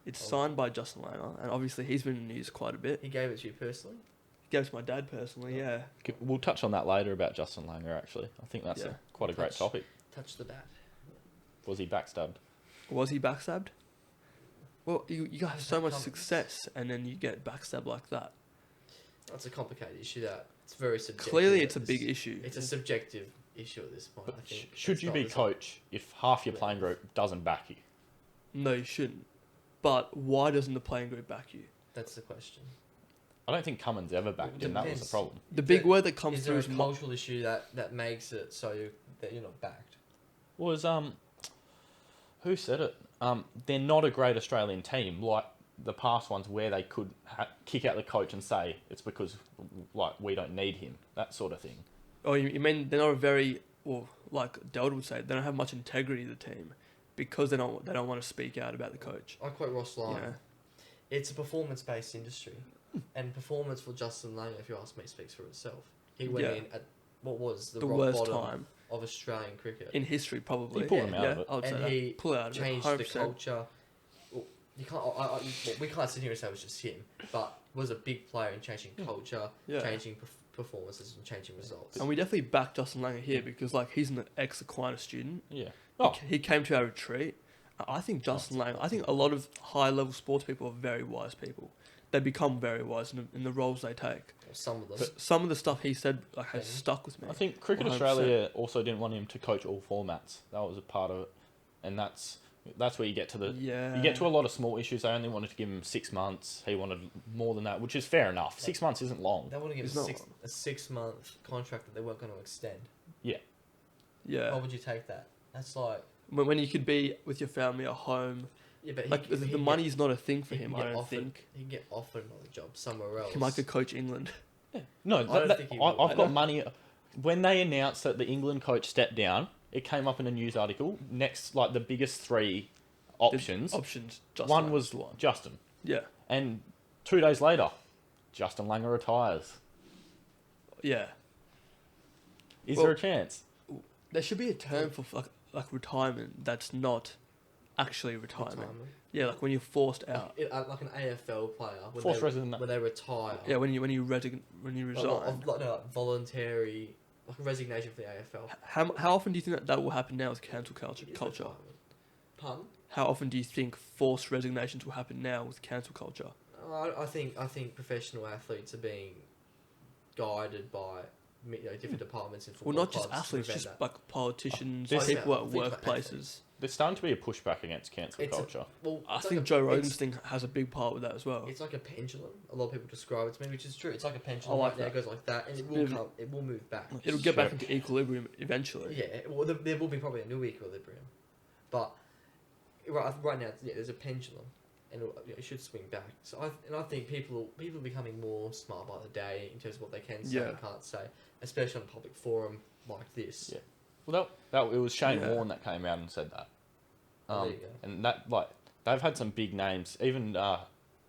It's signed by Justin Langer, and obviously he's been in the news quite a bit. He gave it to you personally? He gave it to my dad personally, yeah. We'll touch on that later about Justin Langer, actually. I think that's Yeah. quite a great topic. Touch the bat. Was he backstabbed? Was he backstabbed? Well, you have so much Comments. success, and then you get backstabbed like that. That's a complicated issue. That it's very subjective. Clearly, at it's a this- big issue. It's a subjective issue at this point. But I think. should It's you not be as- coach if half your playing group doesn't back you? No, you shouldn't. But why doesn't the playing group back you? That's the question. I don't think Cummins ever backed him. That was the Depends. problem. The big word that comes Is through there is a cultural issue that makes it so that you're not backed? Was who said it? They're not a great Australian team like the past ones where they could kick out the coach and say it's because we don't need him, that sort of thing. Oh, you mean they're not a very, well, like Delta would say, they don't have much integrity to the team because they don't want to speak out about the coach. I quote Ross Lyon. Yeah. It's a performance-based industry, and performance for Justin Langer, if you ask me, speaks for itself. He went Yeah. in at what was the The rock worst bottom time of Australian cricket, in history, probably. He pulled them out yeah, of it. I would say and that. he Pull out of it, changed 100%. the culture. Well, you can't. Well, we can't sit here and say it was just him, but was a big player in changing culture, Yeah. changing performances, and changing results. And we definitely back Justin Langer here because, like, he's an ex-Aquinas student. Yeah. Oh, He came to our retreat. I think Justin Langer, I think a lot of high-level sports people are very wise people. They become very wise in the roles they take. Some of them. But some of the stuff he said has Yeah. stuck with me. I think Cricket 100%. Australia also didn't want him to coach all formats. That was a part of it, and that's where you get to the Yeah. you get to a lot of small issues. They only wanted to give him 6 months. He wanted more than that, which is fair enough. 6 months isn't long. They want to give It's a not- 6-month contract that they weren't going to extend. Yeah. Why would you take that? That's like When you could be with your family at home. but Like, the money's not a thing for him, I don't think. He can get offered another job somewhere else. He might could coach England. No, I don't think he would. I've got money. When they announced that the England coach stepped down, it came up in a news article. Next, like the biggest 3 options. Options. One was Justin, Yeah. and 2 days later, Justin Langer retires. Yeah. Is Well- there a chance? There should be a term for like retirement that's not actually retirement. Yeah, like when you're forced out. Like an AFL player when Forced resignation. when they retire. Yeah, when you resign. Like voluntary like resignation for the AFL. How often do you think that will happen now with cancel culture? It is retirement. Pardon? How often do you think forced resignations will happen now with cancel culture? I think professional athletes are being guided by different departments in football. Well, not just clubs to athletes, prevent just that. like politicians, This- people at I think like workplaces. There's starting to be a pushback against cancel It's a- culture. Well, I it's think like Joe a, Rogan's thing has a big part with that as well. It's like a pendulum. A lot of people describe it to me, which is true. It's like a pendulum. I like Right now it that. goes like that, and it will Maybe- come. It will move back. It'll get back Sure. into equilibrium eventually. Yeah. Well, there will be probably a new equilibrium, but right now, there's a pendulum, and it should swing back. So I think people are becoming more smart by the day in terms of what they can say and can't say, especially on a public forum like this. Yeah. Well, it was Shane Yeah. Warne that came out and said that. Oh, there you go. And they've had some big names. Even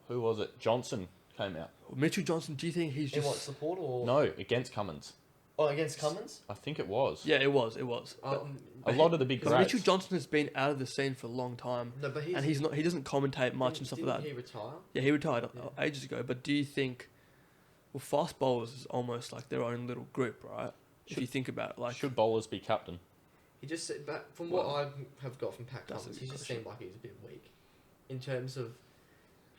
who was it? Johnson came out. Mitchell Johnson, do you think he's In just... what, support or... No, against Cummins. Oh, against Cummins? I think it was. Yeah, it was. But A lot of the big because greats. Mitchell Johnson has been out of the scene for a long time, No, but and he doesn't commentate much and stuff like that. Didn't he retire? Yeah, he retired Yeah. ages ago. But do you think, well, fast bowlers is almost like their own little group, right? If you think about it, like Should bowlers be captain? He just said, but from what I have got from Pat That's a Cummins, good he just question. seemed like he was a bit weak. In terms of...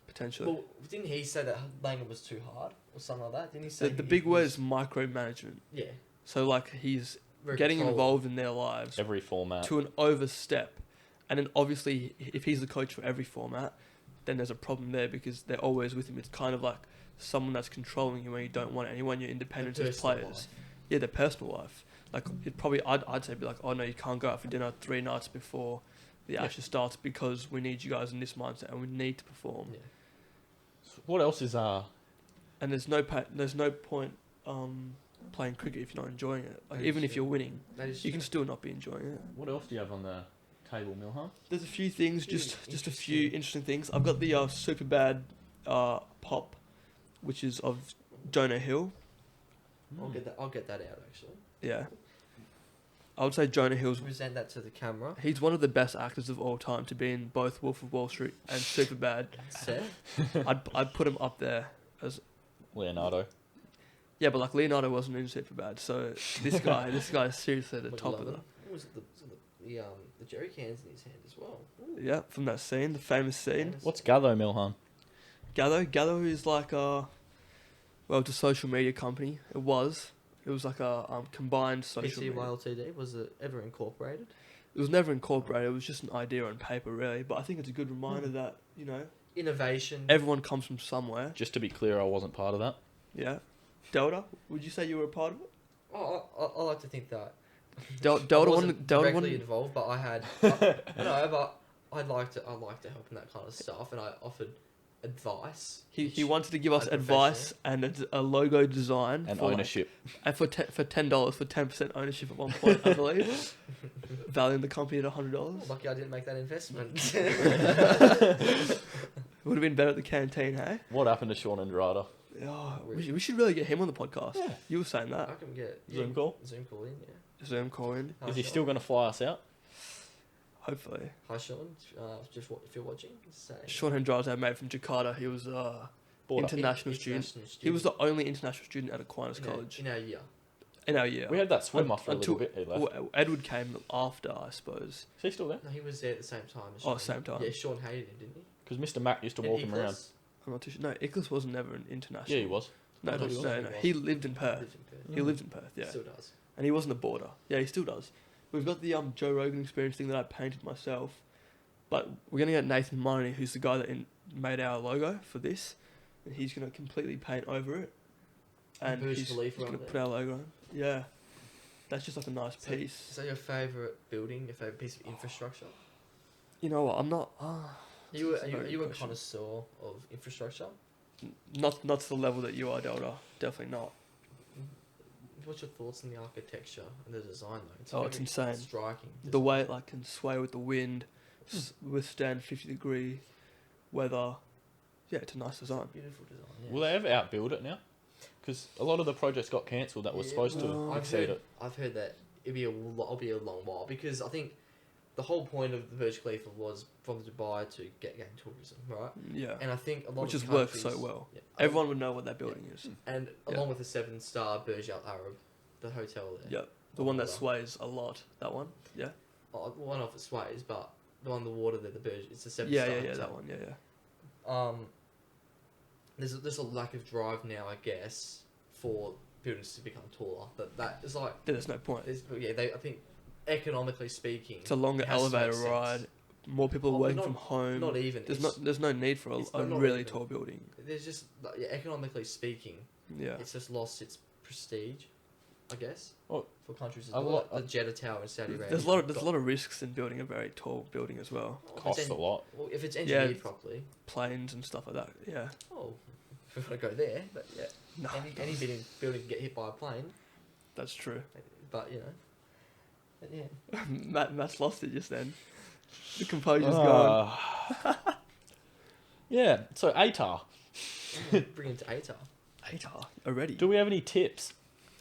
potentially, Well, didn't he say that Langham was too hard? Or something like that? Didn't he say... the he big word was- is micromanagement. Yeah. So like he's Very getting controlling. involved in their lives Every format. to an overstep, and then obviously if he's the coach for every format, then there's a problem there because they're always with him. It's kind of like someone that's controlling you when you don't want it, and you want your independence Their as personal players. life. Yeah, their personal life. Like it probably, I'd say be like, oh no, you can't go out for dinner 3 nights before the Yeah. Ashes starts because we need you guys in this mindset and we need to perform. Yeah. What else is And there's no point playing cricket if you're not enjoying it. Like That even is if you're true. winning, That is you can true. still not be enjoying it. What else do you have on the table, Milhan? There's a few things, just a few Interesting. interesting things. I've got the super bad pop, which is of Jonah Hill. I'll get that out, actually. Yeah, I would say Jonah Hill's. Present that to the camera. He's one of the best actors of all time to be in both Wolf of Wall Street and Superbad. Set. I'd put him up there as Leonardo. yeah, but like Leonardo wasn't in Superbad, so this guy is seriously at the top of McLovin. it. What was it? The jerry cans in his hand as well. Ooh. Yeah, from that scene, the famous scene. What's Gatho, Milhan? Gatho is like it's a social media company. It was like a combined social media. PCYLTD, was it ever incorporated? It was never incorporated. It was just an idea on paper, really. But I think it's a good reminder that Innovation. everyone comes from somewhere. Just to be clear, I wasn't part of that. Yeah. Delta, would you say you were a part of it? I like to think that. Delta I wanted. wasn't Delta directly wanted. involved, but I had. No, but I'd like to help in that kind of stuff, and I offered advice. He wanted to give us I'm advice and a logo design And for like- ownership. and for $10 for 10% ownership at one point, I believe, valuing the company at $100. Lucky I didn't make that investment. Would have been better at the canteen, hey? What happened to Sean Andrada? Oh, we should really get him on the podcast. Yeah. You were saying I that. can get Zoom call? Zoom call in, yeah. Zoom call in, Hi, Is he Sean. still going to fly us out? hopefully. Hi Sean, if you're watching, say. Sean Andrade, our mate from Jakarta, he was Border. international student. He was the only international student at Aquinas College in our year. in our year. We had that swimmer for a Until- little bit. He left. Well, Edward came after, I suppose. Is he still there? No, he was there at the same time. As Oh, Sean. same time. Yeah, Sean hated him, didn't he? Because Mr. Mac used to walk him around. I'm not too sure. No, Ickles was never an international. Yeah, he was. No, I no, thought he no, was. no. He lived in Perth. Lived in Perth. He lived in Perth, yeah. Still does. And he wasn't a border. Yeah, he still does. We've got the Joe Rogan experience thing that I painted myself. But we're going to get Nathan Miney, who's the guy that made our logo for this. And he's going to completely paint over it. And Burj he's Khalifa going to on put there. our logo on. Yeah. That's just like a nice So- piece. Is that your favourite building, your favourite piece of infrastructure? You know what? I'm not... Are you That's a very a good question. connoisseur of infrastructure? Not to the level that you are, Delta. Definitely not. What's your thoughts on the architecture and the design though? Oh, it's very insane. Striking. The way it can sway with the wind, withstand 50-degree weather. Yeah, it's a nice design. Beautiful design. Yeah. Will they ever outbuild it now? Because a lot of the projects got cancelled that was Yeah, supposed to well, exceed it. I've heard that it'll be a long while because I think the whole point of the Burj Khalifa was from Dubai to get tourism, right? Yeah. And I think a lot Which of has worked countries- so well. Yeah, Everyone would know what that building is. and Yeah. along with the 7-star Burj Al Arab, the hotel there. Yep. The one that Water. sways a lot. That one. Yeah. Oh, well, I don't know if it sways, but the one in the water there, the Burj, it's a 7-star. Yeah. hotel. That one. Yeah. There's a lack of drive now, I guess, for buildings to become taller. But that is like, There's no point. I think economically speaking, It's a longer it has to make elevator sense. ride. More people Oh, are but working not- from home. Not even. There's no need for it's a not really even. tall building. There's just economically speaking, Yeah. it's just lost its prestige, I guess. Well, for countries as a well. lot- The Jeddah Tower in Saudi Arabia. There's a lot of risks in building a very tall building as well. Well, if it's Costs a lot. Well, if it's engineered Yeah. properly, Planes and stuff like that. Yeah. oh, if we want to go there, but yeah, No. any building can get hit by a plane, That's true. but you know, but yeah. Matt's lost it just then. The composure's gone. Yeah, so ATAR. Bring him to ATAR. ATAR already. Do we have any tips?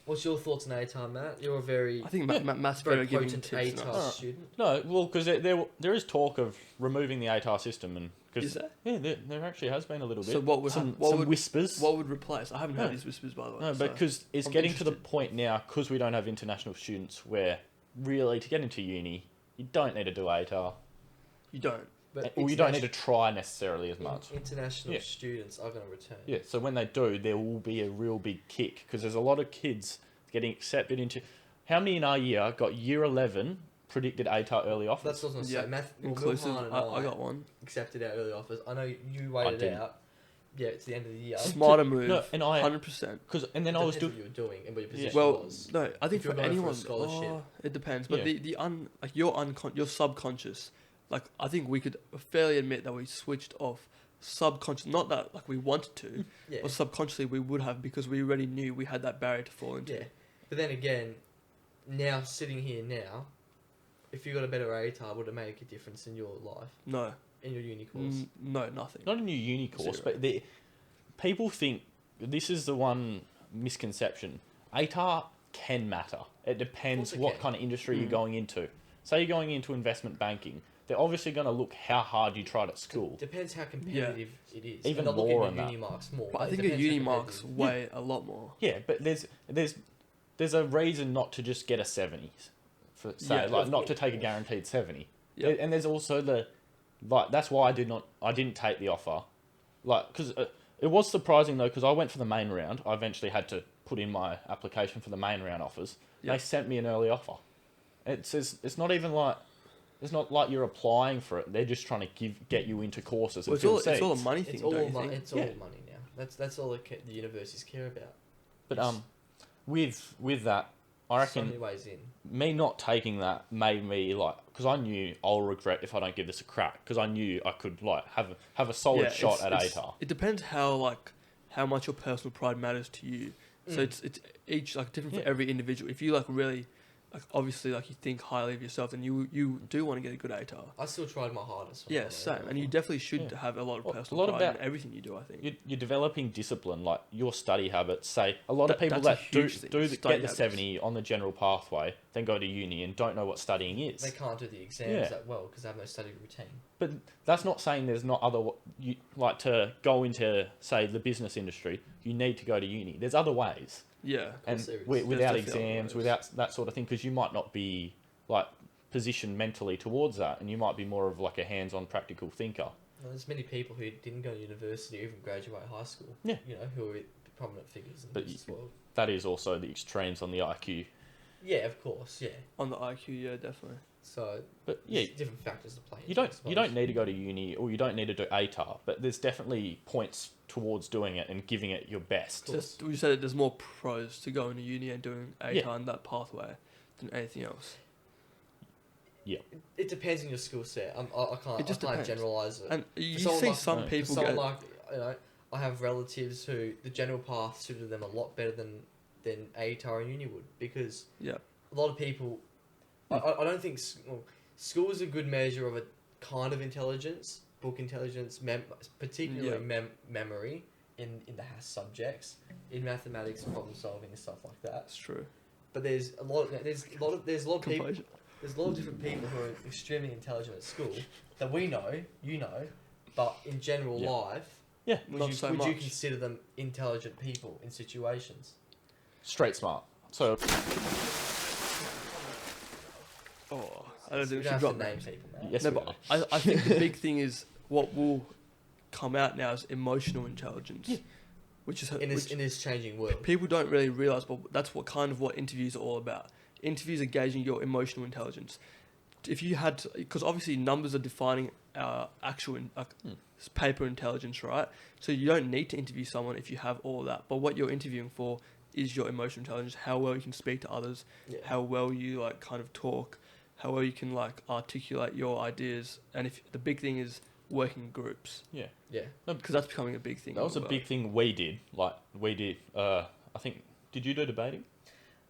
What's your thoughts on ATAR, Matt? You're a very, I think Matt's very better at giving potent tips than ATAR us. student. No, well, because there is talk of removing the ATAR system, and Is there? Yeah, there actually has been a little bit. So what would some what would whispers? What would replace? I haven't heard these whispers, by the way. No, so because it's I'm getting to the interested. point now, because we don't have international students, where really to get into uni, you don't need to do ATAR. You don't. But Or you don't need to try necessarily as much. International Yeah. students are going to return. Yeah, so when they do, there will be a real big kick, because there's a lot of kids getting accepted into... How many in our year got year 11 predicted ATAR early offers? That's what I was going to Yeah, say. inclusive. Milhan and I got one. accepted our early offers. I know you waited didn't. out. Yeah, it's the end of the year. Smarter move. No, and I... 100%. And then I was Depends doing... what you were doing and what your position Well, was. no, I think If you're for going for a anyone, scholarship. it depends. But Yeah. like your subconscious, like I think we could fairly admit that we switched off subconscious. Not that like we wanted to, Yeah. but subconsciously we would have because we already knew we had that barrier to fall into. Yeah. But then again, now sitting here now, if you got a better ATAR, would it make a difference in your life, No, in your uni course? no, nothing. Not a new uni course, Zero. but people think... This is the one misconception. ATAR can matter. It depends Of course it what can. kind of industry you're Mm. going into. Say you're going into investment banking, they're obviously going to look how hard you tried at school. Depends how competitive it is. Even and they'll look more at your on uni marks more. But I It think a depends how uni marks competitive. weigh a lot more. Yeah, but there's a reason not to just get a 70, for say, Yeah, like of not to course. take a guaranteed 70. Yeah. And there's also that's why I didn't take the offer, like because it was surprising though, because I went for the main round. I eventually had to put in my application for the main round offers. Yeah. They sent me an early offer. It's not even like. It's not like you're applying for it. They're just trying to get you into courses and Well, fill it's all a seats. money thing, It's all don't you money. think? It's all Yeah. money now. That's all the universities care about. But It's with that, I so reckon many ways in. me not taking that made me like, because I knew I'll regret if I don't give this a crack, because I knew I could like have a solid Yeah, shot at it's- ATAR. It depends how much your personal pride matters to you. So it's each like different for Yeah. every individual. If you like really, like obviously like you think highly of yourself, then you do want to get a good ATAR. I still tried my hardest. when I Yeah, got same. that And you offer. definitely should Yeah. have a lot of Well, a personal lot pride about- in everything you do. I think. You're developing discipline, like your study habits. Say a lot of That- people that's a that do huge thing, get study the habits. 70 on the general pathway, then go to uni and don't know what studying is. They can't do the exams Yeah. that well because they have no study routine. But that's not saying there's not other you like to go into say the business industry. You need to go to uni. There's other ways, Yeah. and there is. without There's definitely exams, other ways. without that sort of thing, because you might not be like positioned mentally towards that, and you might be more of like a hands-on practical thinker. Well, there's many people who didn't go to university or even graduate high school. Yeah. You know, who are prominent figures in But the business world. That is also the extremes on the IQ. Yeah, of course. Yeah. On the IQ, yeah, definitely. So But yeah, there's different factors to play. you into, I don't suppose. need to go to uni, or you don't need to do ATAR, but there's definitely points towards doing it and giving it your best. Cool. Just we said that there's more pros to going to uni and doing ATAR Yeah. in that pathway than anything else. It depends on your skill set. I can't. It just I can't depends. generalize it. And you someone see like- some no, for people Someone get like I have relatives who the general path suited them a lot better than ATAR and uni would, because yeah. a lot of people. I don't think school is a good measure of a kind of intelligence, book intelligence, particularly memory in the HAS subjects, in mathematics, problem solving and stuff like that. That's true. But there's a lot of people. Composure. There's a lot of different people who are extremely intelligent at school that we know, you know, but in general Yeah. life, Yeah, would Not you so would you much. consider them intelligent people in situations? straight smart. So Oh, I don't We think we don't should have drop to name names. people now. yes, No, we but know. I think the big thing is what will come out now is emotional intelligence, Yeah. which is In this changing world. people don't really realize, but that's what interviews are all about. Interviews are gauging your emotional intelligence. If you had, because obviously numbers are defining our actual paper intelligence, right? So you don't need to interview someone if you have all that. But what you're interviewing for is your emotional intelligence, how well you can speak to others, Yeah. how well you like kind of talk, how well you can like articulate your ideas, and if the big thing is working in groups, Yeah, Yeah. because that's becoming a big thing. that was a in the big thing we did. Like we did. I think. Did you do debating?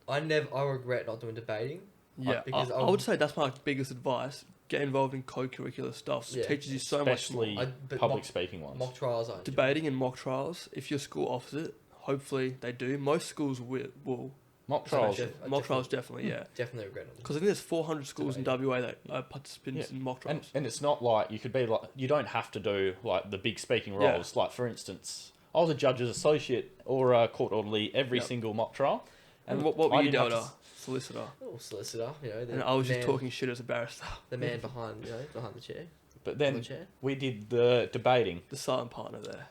I regret not doing debating. world. Yeah, because I would say that's my biggest advice. get involved in co-curricular stuff. It teaches you so much more. Especially public speaking ones. Mock trials are Debating and mock trials, if your school offers it, hopefully they do. Most schools will. Mock trials. Mock trials definitely, yeah. Definitely regret it. Because I think there's 400 schools in WA that are participants in mock trials. And it's not like you could be like, you don't have to do like the big speaking roles. Like for instance, I was a judge's associate or a court orderly every single mock trial. And what were you, Delta? Solicitor. Oh, solicitor, you know. And I was just talking shit as a barrister. The man behind, you know, behind the chair. But then we did the debating. The silent partner there.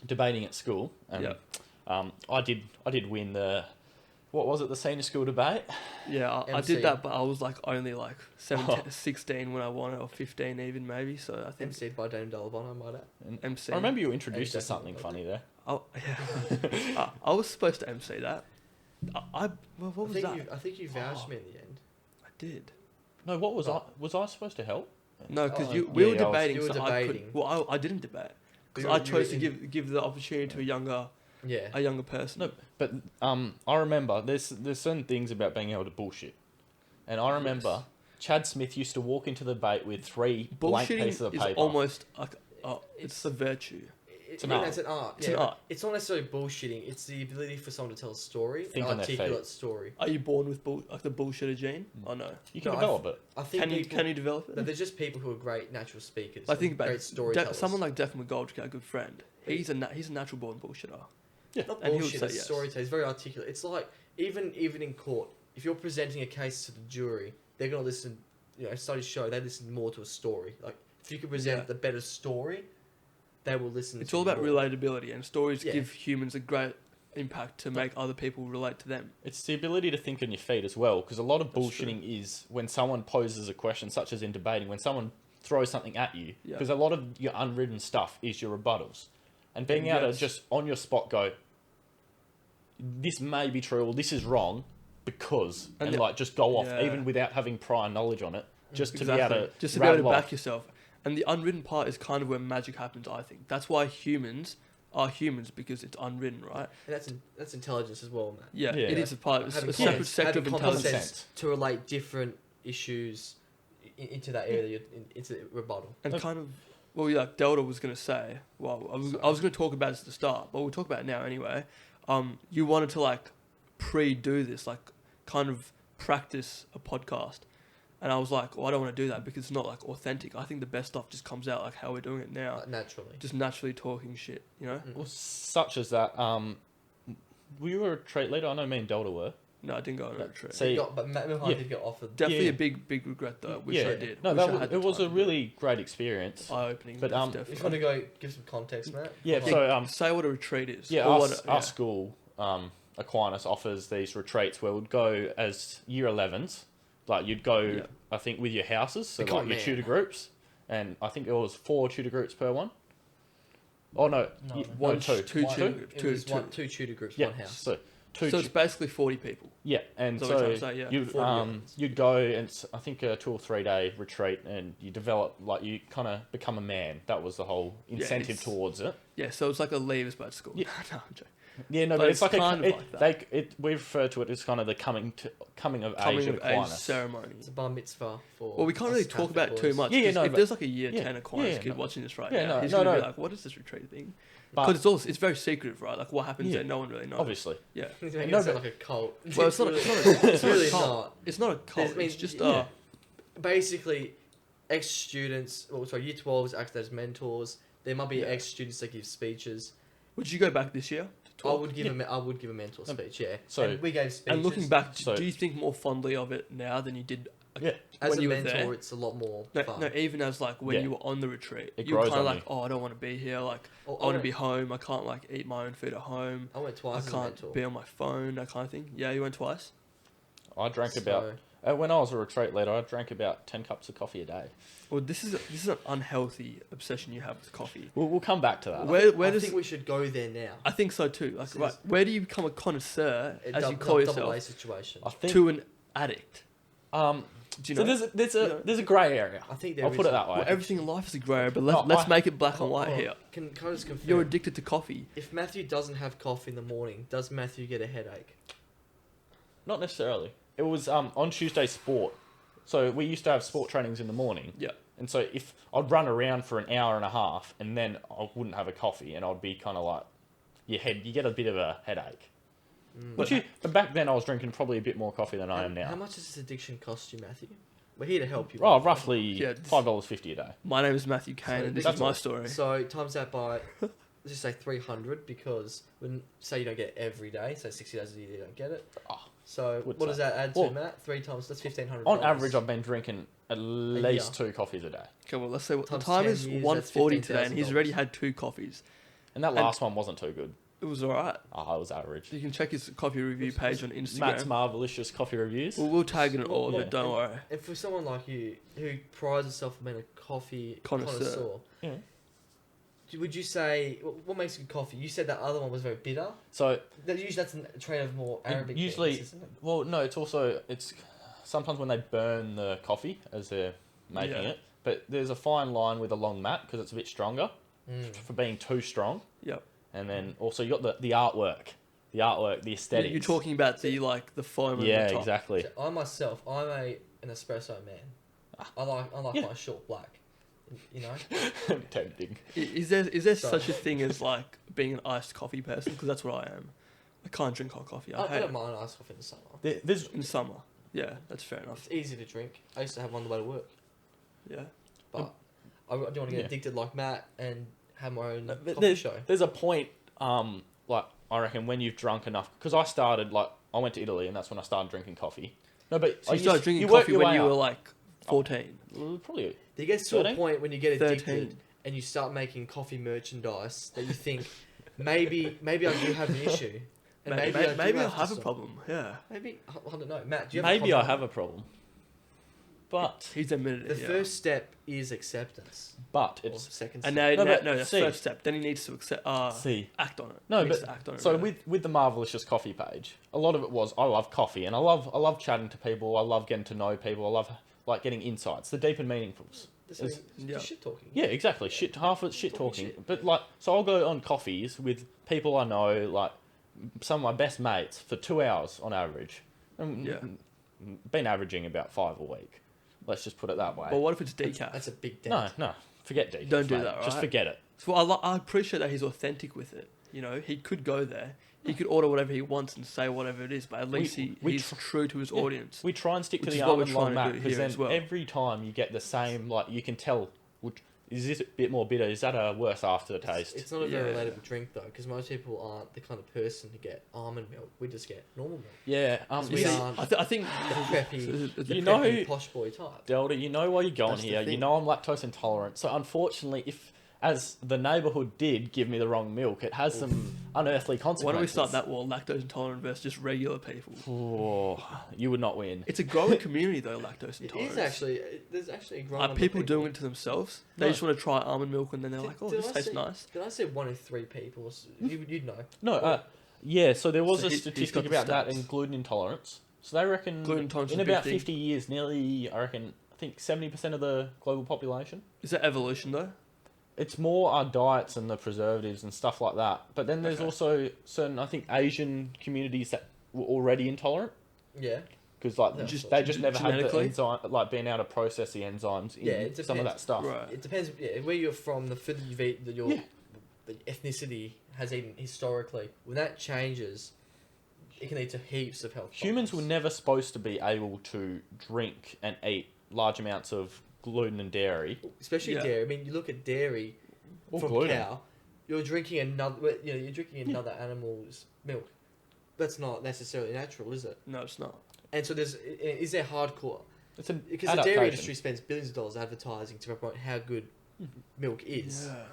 Debating at school. And I did win the... What was it, the senior school debate? Yeah, I did that, but I was like only like 16 when I won it, or 15 even maybe. So I think MC'd by Della Bona, I might add. MC. I remember you introduced to something funny there. Oh yeah, I was supposed to MC that. What was that? I think you vouched me in the end. I did. No, what was I? Was I supposed to help? No, because we were debating. You were debating. I didn't debate because I chose to give the opportunity to a younger person. No, but I remember there's certain things about being able to bullshit, and I remember Chad Smith used to walk into the debate with 3 blank pieces of paper. Bullshitting is almost like it's a virtue. It's an art. It's an art. It's not necessarily bullshitting. It's the ability for someone to tell a story, Think an articulate story. Are you born with the bullshitter gene? Oh no. You can develop it. I think can you develop it? No, they're just people who are great natural speakers. I think about great storytellers. someone like Def McGoldrick, a good friend. He's a natural born bullshitter. Yeah, not bullshit. It's storyteller. He's very articulate. It's like even in court, if you're presenting a case to the jury, they're gonna listen. You know, studies show they listen more to a story. Like if you can present the better story, they will listen. It's all about relatability, and stories give humans a great impact to make other people relate to them. It's the ability to think on your feet as well, because a lot of bullshitting is when someone poses a question, such as in debating, when someone throws something at you, because a lot of your unwritten stuff is your rebuttals, and being able to just on your spot go, this may be true or this is wrong, because and like just go off even without having prior knowledge on it, just to be able to back yourself. And the unwritten part is kind of where magic happens, I think. That's why humans are humans, because it's unwritten, right? And that's intelligence as well, man. Yeah, it is a part. It's a separate sector of intelligence. To relate different issues into that area, it's a rebuttal. And kind of, well, yeah, Delta was going to say, well, I was going to talk about it at the start, but we'll talk about it now anyway. You wanted to like pre-do this, like kind of practice a podcast. And I was like, well, I don't want to do that because it's not like authentic. I think the best stuff just comes out like how we're doing it now. Naturally. Just naturally talking shit, you know? Well, such as that, were you a retreat leader? I know me and Delta were. No, I didn't go on a retreat. But Milhan did get offered. Definitely a big regret though, which I did. No, it was a really great experience. Eye-opening. But if you want to go give some context, Matt. Yeah, so say what a retreat is. Yeah, our school, Aquinas offers these retreats where we'd go as year 11s. Like you'd go, I think, with your houses, so like your tutor groups, and I think it was 4 tutor groups per one. Oh no, two tutor groups, two tutor groups, one house. So it's basically 40 people. Yeah, and you'd go, and it's, I think a 2 or 3 day retreat, and you develop you kind of become a man. That was the whole incentive towards it. Yeah, so it's like a leavers boat school. Yeah, no, I'm joking. Yeah, no, but it's like kind of like that. We refer to it as kind of the coming of age ceremony. It's a bar mitzvah for. Well, we can't really talk about it too much. If there's like a year 10 Aquinas kid watching this now, he's gonna be like, "What is this retreat thing?" Because it's very secretive, right? Like what happens there, no one really knows. Obviously, yeah. It's like a cult. Well, it's not. It's really not. It's not a cult. It's just basically ex-students. Year 12s act as mentors. There might be ex-students that give speeches. Would you go back this year? I would give a mentor speech. Yeah. So and we gave speeches. And looking back, do you think more fondly of it now than you did? As a mentor, it's a lot more fun. No, even as like when you were on the retreat, you were kind of like, I don't want to be here. Like, I want to be home. I can't like eat my own food at home. I went twice. I can't be on my phone. That kind of thing. Yeah, you went twice. I drank about. When I was a retreat leader, I drank about 10 cups of coffee a day. Well, this is an unhealthy obsession you have with coffee. We'll come back to that. I think we should go there now. I think so too. Like, where do you become a connoisseur, as you call yourself, situation. to an addict? Do you know? So there's a grey area. I think I'll put it that way. Well, everything in life is a grey area, but let's make it black and white here. Can I just confirm? You're addicted to coffee. If Matthew doesn't have coffee in the morning, does Matthew get a headache? Not necessarily. It was on Tuesday Sport. So we used to have sport trainings in the morning. Yeah. And so if I'd run around for an hour and a half and then I wouldn't have a coffee and I'd be kind of like, you get a bit of a headache. But back then I was drinking probably a bit more coffee than I am now. How much does this addiction cost you, Matthew? We're here to help you. Oh, roughly Yeah, $5.50 a day. My name is Matthew Cain, So and this that's is my all. story. So times that by, let's just say 300, because when say you don't get it every day, so 60 days a year you don't get it. Oh, So would what say. does that add to, Well, Matt? 3 times, that's $1,500. On average, I've been drinking at least 2 coffees a day. Okay, well, let's say what the Times time 10 is years, 1:40 that's today, and he's already $15,000. had 2 coffees. And that last one wasn't too good. It was alright. Oh, it was average. You can check his coffee review page on Instagram. Matt's Marvelicious Coffee Reviews. We'll tag it in all of Yeah. it, don't worry. And for someone like you, who prides himself on being a coffee connoisseur, Yeah. would you say, what makes a good coffee? You said that other one was very bitter. So, Usually that's a trait of more Arabic usually, beans, isn't it? well, no, it's sometimes when they burn the coffee as they're making Yeah. it. But there's a fine line with a long mat because it's a bit stronger for being too strong. Yep. And then also you got the artwork, the aesthetics. You're talking about the foam Yeah, on the top. exactly. So I myself, I'm an espresso man. I like Yeah. my short black. You know. Tempting. Is there So- such a thing as like being an iced coffee person? Because that's what I am. I can't drink hot coffee. I I hate don't it. mind iced coffee in the summer. There's In summer. Yeah, that's fair enough. It's easy to drink. I used to have one on the way to work, Yeah. but I don't want to get Yeah. addicted like Matt and have my own coffee there's, show. there's a point, like I reckon when you've drunk enough, because I went to Italy and that's when I started drinking coffee. No, but So I you started used- drinking work coffee your when way you were up. like 14. Probably. There gets to a 13? point when you get addicted 13. and you start making coffee merchandise that you think maybe I do have an issue. And Maybe do I to have a stop. problem. Yeah. Maybe I don't know, Matt. Do you have Maybe a I problem? have a problem. But He's admitted The it. Yeah. first step is acceptance. but Or it's second And step. now, No, but that's see- first step. Then he needs to see. act on it. No, He needs but to act on it, so really. with the Marvelicious Coffee page, a lot of it was I love coffee and I love chatting to people. I love getting to know people. I love like getting insights, the deep and meaningfuls. It's yeah. shit talking. Yeah, exactly. Half of it's shit Talking talking. shit. But like, so I'll go on coffees with people I know, like some of my best mates, for 2 hours on average. And Yeah. been averaging about 5 a week. Let's just put it that way. But what if it's decaf? That's a big dent. No, forget decaf. Don't do mate. that, Just right? forget it. So I appreciate that he's authentic with it. You know, he could go there. He could order whatever he wants and say whatever it is, but at least he's true to his Yeah. audience. We try and stick to Which the is what we're almond long trying to mat do because here then as well. every time you get the same, like you can tell, is this a bit more bitter? Is that a worse aftertaste? It's not a very Yeah. relatable drink though, because most people aren't the kind of person to get almond milk. We just get normal milk. Yeah. We You see, aren't I think the preppy, the You know preppy who- posh boy type. Delta, you know why you're going That's the here. You thing. know I'm lactose intolerant. So unfortunately, as the neighbourhood did give me the wrong milk, it has some unearthly consequences. why don't we start that war? Lactose intolerant versus just regular people. Oh, you would not win. It's a growing community though. Lactose It intolerance. is actually. There's actually a growing Are number of people doing it to themselves? They No. just want to try almond milk and then they're like, "Oh, Did this I tastes say- nice." Did I say 1 in 3 people? You'd know. No, yeah. So there was So a he's statistic got the about that stats. in gluten intolerance. So they reckon Gluten intolerance in is a big about thing. 50 years, nearly I think 70% of the global population. Is that evolution though? It's more our diets and the preservatives and stuff like that. But then there's Okay. also certain, I think, Asian communities that were already intolerant Yeah. because like Yeah. they just never had the Genetically? enzyme, like being able to process the enzymes in Yeah, it some of depends. that stuff. Right. It depends. Yeah, where you're from, the food that you've eaten, that your Yeah. the ethnicity has eaten historically. When that changes, it can lead to heaps of health. Humans were problems. never supposed to be able to drink and eat large amounts of gluten and dairy. Especially Yeah. dairy. I mean, you look at dairy Or from gluten. cow. You're drinking another. You're drinking another animal's milk. That's not necessarily natural, is it? No, it's not. And so is there hardcore? It's an Because the dairy industry spends billions of dollars advertising to promote how good milk is. Yeah.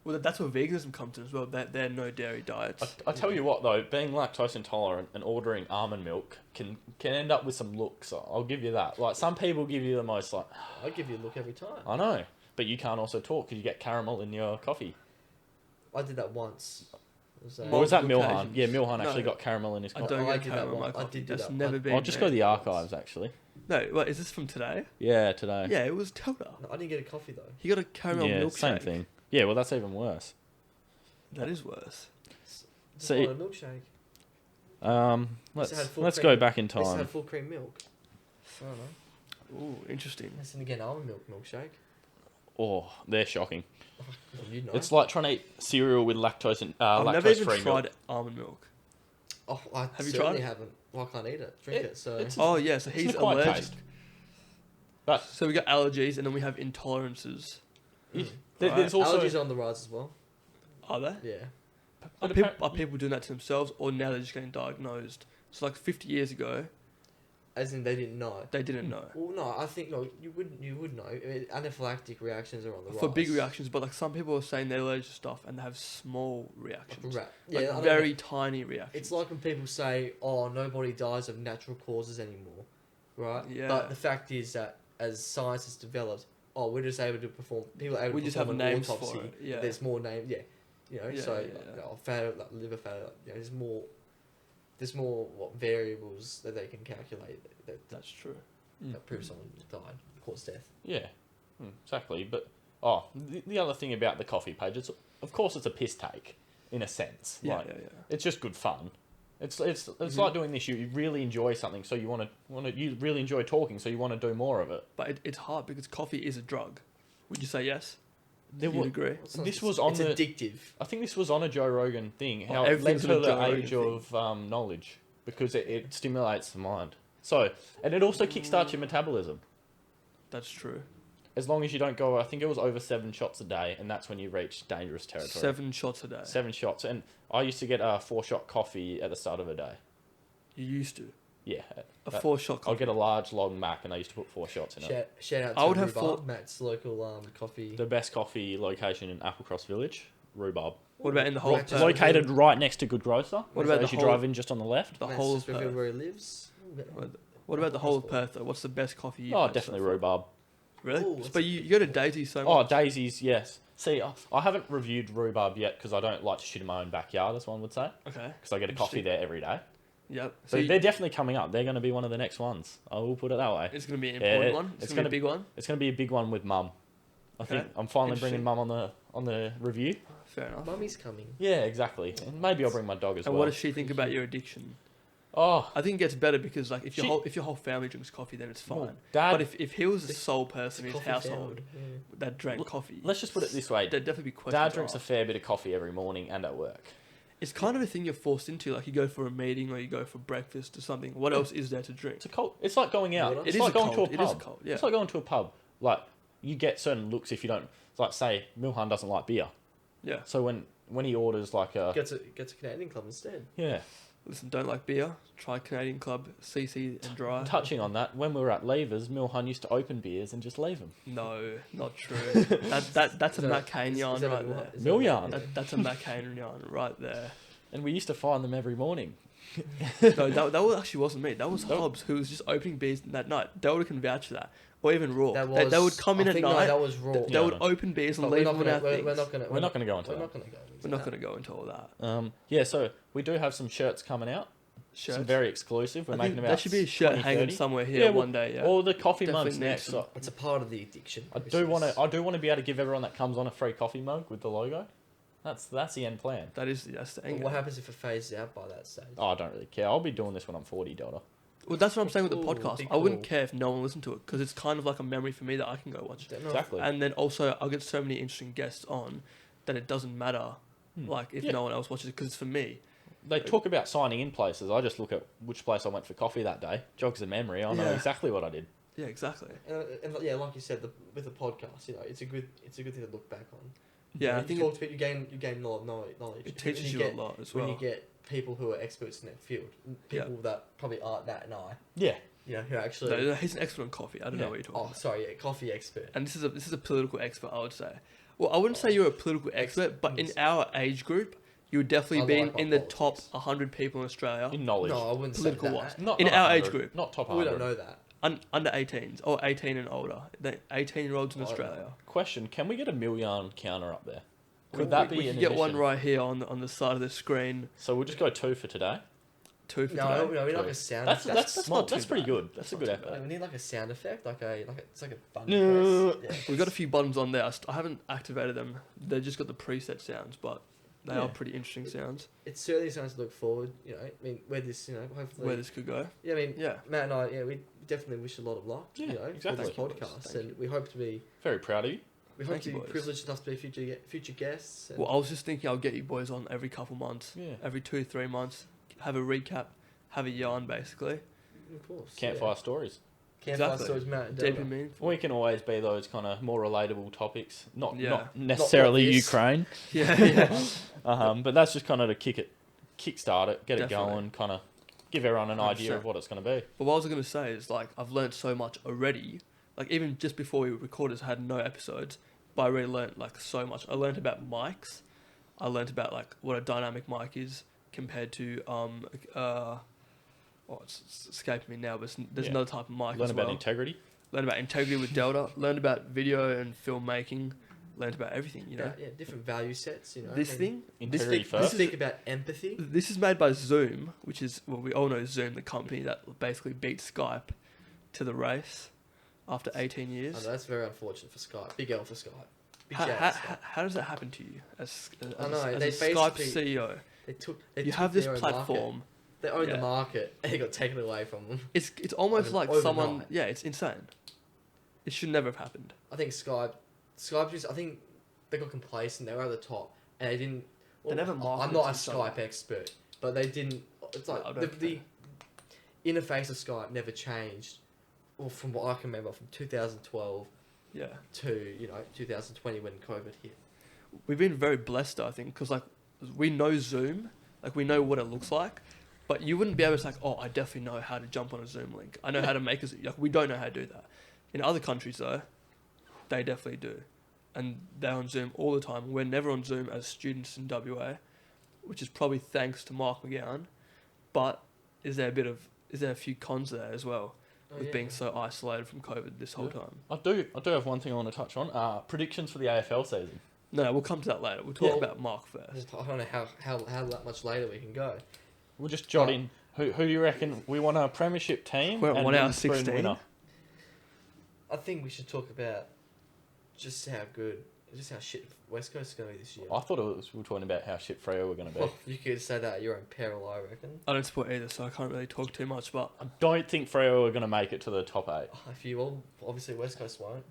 Well, that's where veganism comes in as well. They're no dairy diets. I tell you what though, being lactose intolerant and ordering almond milk can end up with some looks. I'll give you that. Like some people give you the most like, I give you a look every time. I know, but you can't also talk because you get caramel in your coffee. I did that once. It was, Or was that Multiple Milhan? occasions. Yeah, Milhan No. actually got caramel in his I coffee. don't I get did that caramel in my one. I coffee. did do That's that never one. been. I'll just go to the once. archives actually. No, wait, is this from today? Yeah, today. Yeah, it was Telda. No, I didn't get a coffee though. He got a caramel Yeah, milkshake. same thing. Yeah, well that's even worse. That is worse. Just See- wanted a milkshake. Let's had full let's cream. go back in This time. had full cream milk. I don't know. Ooh, interesting. Listen again, almond milk milkshake. Oh, they're shocking. Well, you know. It's like trying to eat cereal with lactose and I've never even lactose-free tried milk. almond milk. Oh, I Have you certainly tried? haven't. Well, I can't eat it. Drink it. So it's- Oh yeah, so It's he's an acquired allergic. taste. But So we got allergies, and then we have intolerances. Mm. there's also allergies are on the rise as well. Are they? Yeah. Are people doing that to themselves, or now they're just getting diagnosed? So like 50 years ago, As in, they didn't know. they didn't know. Well, no, I think you would know. I mean, anaphylactic reactions are on the rise. For big reactions, but like some people are saying they're allergic to stuff and they have small reactions. Right. Like Yeah, I don't very know. tiny reactions. It's like when people say, "Oh, nobody dies of natural causes anymore," right? Yeah. But the fact is that as science has developed, we're just able to perform. People are able We to just perform have an names autopsy. for it. Yeah. There's more names. Yeah. You know. Yeah, So yeah. failure, like liver failure. You know, there's more. There's more variables that they can calculate That's true. that prove someone died, caused death. Yeah, exactly. But the other thing about the coffee page, of course it's a piss take, in a sense. Yeah, Like, yeah. it's just good fun. It's Mm-hmm. like doing this. You really enjoy something, so you you really enjoy talking, so you want to do more of it. But it's hard because coffee is a drug. Would you say yes? There Do you wa- agree? This was on it's the. addictive. I think this was on a Joe Rogan thing. How it led everything's to on a the Joe Rogan age thing. of knowledge, because it stimulates the mind. So, and it also kickstarts your metabolism. That's true. As long as you don't go, I think it was over 7 shots a day, and that's when you reach dangerous territory. 7 shots a day. 7 shots, and I used to get a 4-shot coffee at the start of a day. You used to. Yeah, A that- 4-shot coffee. I'll get a large long Mac, and I used to put 4 shots in it. Shout out to I would have Rhubarb, thought- Matt's local coffee. The best coffee location in Applecross Village, Rhubarb. What about in the whole Right, Perth? just Located right next to Good Grocer. What about as the you whole- drive in just on the left? The Matt's whole just of revealed Perth? where he lives. What about the whole of Perth though? What's the best coffee you've Oh, had definitely so far? Rhubarb. Really? Ooh, that's But you go to Daisy so Oh, much. daisies, yes. See, I haven't reviewed Rhubarb yet because I don't like to shit in my own backyard, as one would say. Okay. Because I get a coffee Interesting. there every day. Yep. So So they're definitely coming up. They're going to be one of the next ones. I will put it that way. it's going to be an Yeah, important one. It's, it's going to gonna be a big one. It's going to be a big one with Mum. I Okay. think I'm finally bringing Interesting. Mum on the review. Fair enough. Mummy's coming. Yeah, exactly. And maybe I'll bring my dog as And well. what does she think about your addiction? Oh, I think it gets better because like if She- your whole family drinks coffee, then it's fine. well, Dad. But if he was the It's- sole person in his Coffee household family, that drank L- coffee, let's just put it this way. there'd definitely be questions. Dad drinks a asked. fair bit of coffee every morning and at work. It's kind of a thing you're forced into. Like you go for a meeting or you go for breakfast or something. What else is there to drink? It's a cult. It's like going out. It It's is like a going cult. to a It is a pub. cult, yeah. It's like going to a pub. Like you get certain looks if you don't. Like say Milhan doesn't like beer, Yeah. so when he orders like a Gets a Canadian club instead. yeah. Listen, don't like beer? Try Canadian Club, CC and dry. Touching on that, when we were at Levers, Milhan used to open beers and just leave them. No, not true. That's a Matt Cain yarn right there. Milhan. That's a Matt Cain yarn right there. And we used to find them every morning. No, that actually wasn't me. That was No. Hobbs who was just opening beers that night. They can vouch for that. Or even Raw. That They was, would come in I at think, night. No, that was raw. They Yeah, would I know. open beers and But leave them on our we're things. not gonna. We're not going to go into We're that. not gonna go. We're not going to go into all that. Yeah, so we do have some shirts coming out. Shirts. Some very exclusive. We're I making think about there should be a shirt 20, hanging 30. somewhere here Yeah, well, one day. Yeah. Or the coffee Definitely mugs need next. some. So It's a part of the addiction. I do want to be able to give everyone that comes on a free coffee mug with the logo. That's the end plan. that's the end. What happens if it phases out by that stage? Oh, I don't really care. I'll be doing this when I'm 40, Delta. Well, that's what I'm saying with the Cool, podcast. be I wouldn't cool. care if no one listened to it because it's kind of like a memory for me that I can go watch. Don't know. Exactly. And then also, I'll get so many interesting guests on that it doesn't matter, like if Yeah. no one else watches it because it's for me. They talk about signing in places. I just look at which place I went for coffee that day. Jogs the memory. I know Yeah. exactly what I did. Yeah, exactly. And yeah, like you said, with the podcast, it's a good thing to look back on. Yeah, I you think talk to people, you gain knowledge. it teaches When you get, a lot as when well. you get people who are experts in that field, people that probably aren't that and Yeah. who actually. No, he's an expert on coffee. I don't know Yeah. what you're talking Oh, about. sorry, yeah, coffee expert. And this is a political expert, I would say. Well, I wouldn't say you're a political expert, but in our age group, you would definitely I be like my in the politics. top 100 people in Australia. In knowledge. No, I wouldn't Political say that. wise. Not in not our age 100, group. Not top We 100. don't know that. Under 18s, or 18 and older. The 18-year-olds in I don't Australia. Question: can we get a Milhan counter up there? Could that be We an can get one addition? right here on the side of the screen. So we'll just go 2 for today. 2 for No, today. we need like True. a sound. That's effect. that's small. not too That's pretty bad. good. That's a That's good not too effort. We need like a sound effect, it's like a button No. press. Yeah. We've got a few buttons on there. I haven't activated them. They've just got the preset sounds, but They are pretty interesting sounds. It's certainly something to look forward. You know, I mean, where this, you know, hopefully Where this could go. Yeah, I mean, Yeah. Matt and I, we definitely wish a lot of luck. Yeah, you know, exactly. for this podcast, Thank and we hope to be Very proud of you. Thank you, boys. privileged enough to be future guests. And Well, I was just thinking I'll get you boys on every couple months. Yeah. Every 2-3 months. Have a recap. Have a yarn, basically. of course, Campfire stories. Campfire Exactly. stories, Matt and Deep Della. and meaningful. We can always be those kind of more relatable topics, not Yeah. necessarily Not this. Ukraine. Yeah. But that's just kind of to kickstart it, get Definitely. it going, kind of give everyone an idea 100%. of what it's going to be. But what I was going to say is, like, I've learned so much already. Like, even just before we recorded, I had no episodes, but I already learned, like, so much. I learned about mics. I learned about, like, what a dynamic mic is compared to, it's escaping me now, but there's Yeah. another type of mic Learn as about well. integrity. Learned about integrity with Delta. Learned about video and filmmaking. Learned about everything, you know. Different value sets. You know, This I mean, thing, Integrity Let's first. think about empathy. this is made by Zoom, which is, well, we all know Zoom, the company that basically beat Skype to the race after 18 I know, years. that's very unfortunate for Skype. Big L for Skype. Big How, shout how, out to Skype. how does that happen to you as I know, a they Skype basically- CEO? They You took have this their own platform. Market. They own Yeah. the market, and it got taken away from them. It's almost like someone. Overnight. Yeah, it's insane. It should never have happened. I think Skype just, I think they got complacent. They were at the top, and they didn't. They never I'm marketed not a to someone. Skype expert, but they didn't. It's like No, I don't the interface of Skype never changed. Well, from what I can remember, from 2012 Yeah, to 2020 when COVID hit. we've been very blessed, I think, because like we know Zoom, like we know what it looks like, but you wouldn't be able to like, oh, I definitely know how to jump on a Zoom link. I know how to make a like we don't know how to do that. In other countries though, they definitely do, and they're on Zoom all the time. We're never on Zoom as students in WA, which is probably thanks to Mark McGowan. But is there a few cons there as well with being so isolated from COVID this whole time? I do have one thing I want to touch on. Predictions for the AFL season. No, we'll come to that later. We'll talk Yeah. about Mark first. I don't know how that much later we can go. We'll just jot in. Who do you reckon we want a premiership team? We're at and 1 hour win spoon 16. winner? I think we should talk about just how shit West Coast is going to be this year. I thought we were talking about how shit Freo were going to be. Well, you could say that at your own peril, I reckon. I don't support either, so I can't really talk too much. But I don't think Freo are going to make it to the top 8. If you all, obviously West Coast won't.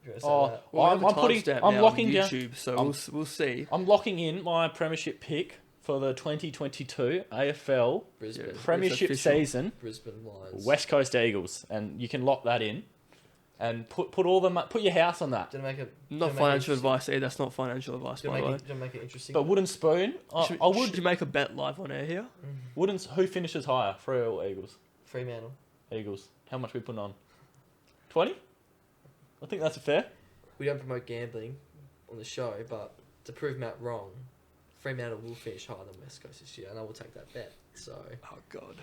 You're gonna say Oh, that. well, we have a I'm timestamp I'm now locking on down. YouTube, so I'm- we'll see. I'm locking in my premiership pick for the 2022 AFL Brisbane. Yeah. premiership official. season. Brisbane Lions. West Coast Eagles, and you can lock that in, and put your house on that. Do you want to make it? Not financial advice either. That's not financial advice, Do you by the way. want to make it interesting? But wooden spoon, I Should would. you make a bet live on air here? Who finishes higher, Freo or Eagles? Fremantle. Eagles. How much we putting on? 20? I think that's fair. We don't promote gambling on the show, but to prove Matt wrong, Fremantle will finish higher than West Coast this year, and I will take that bet. So Oh God.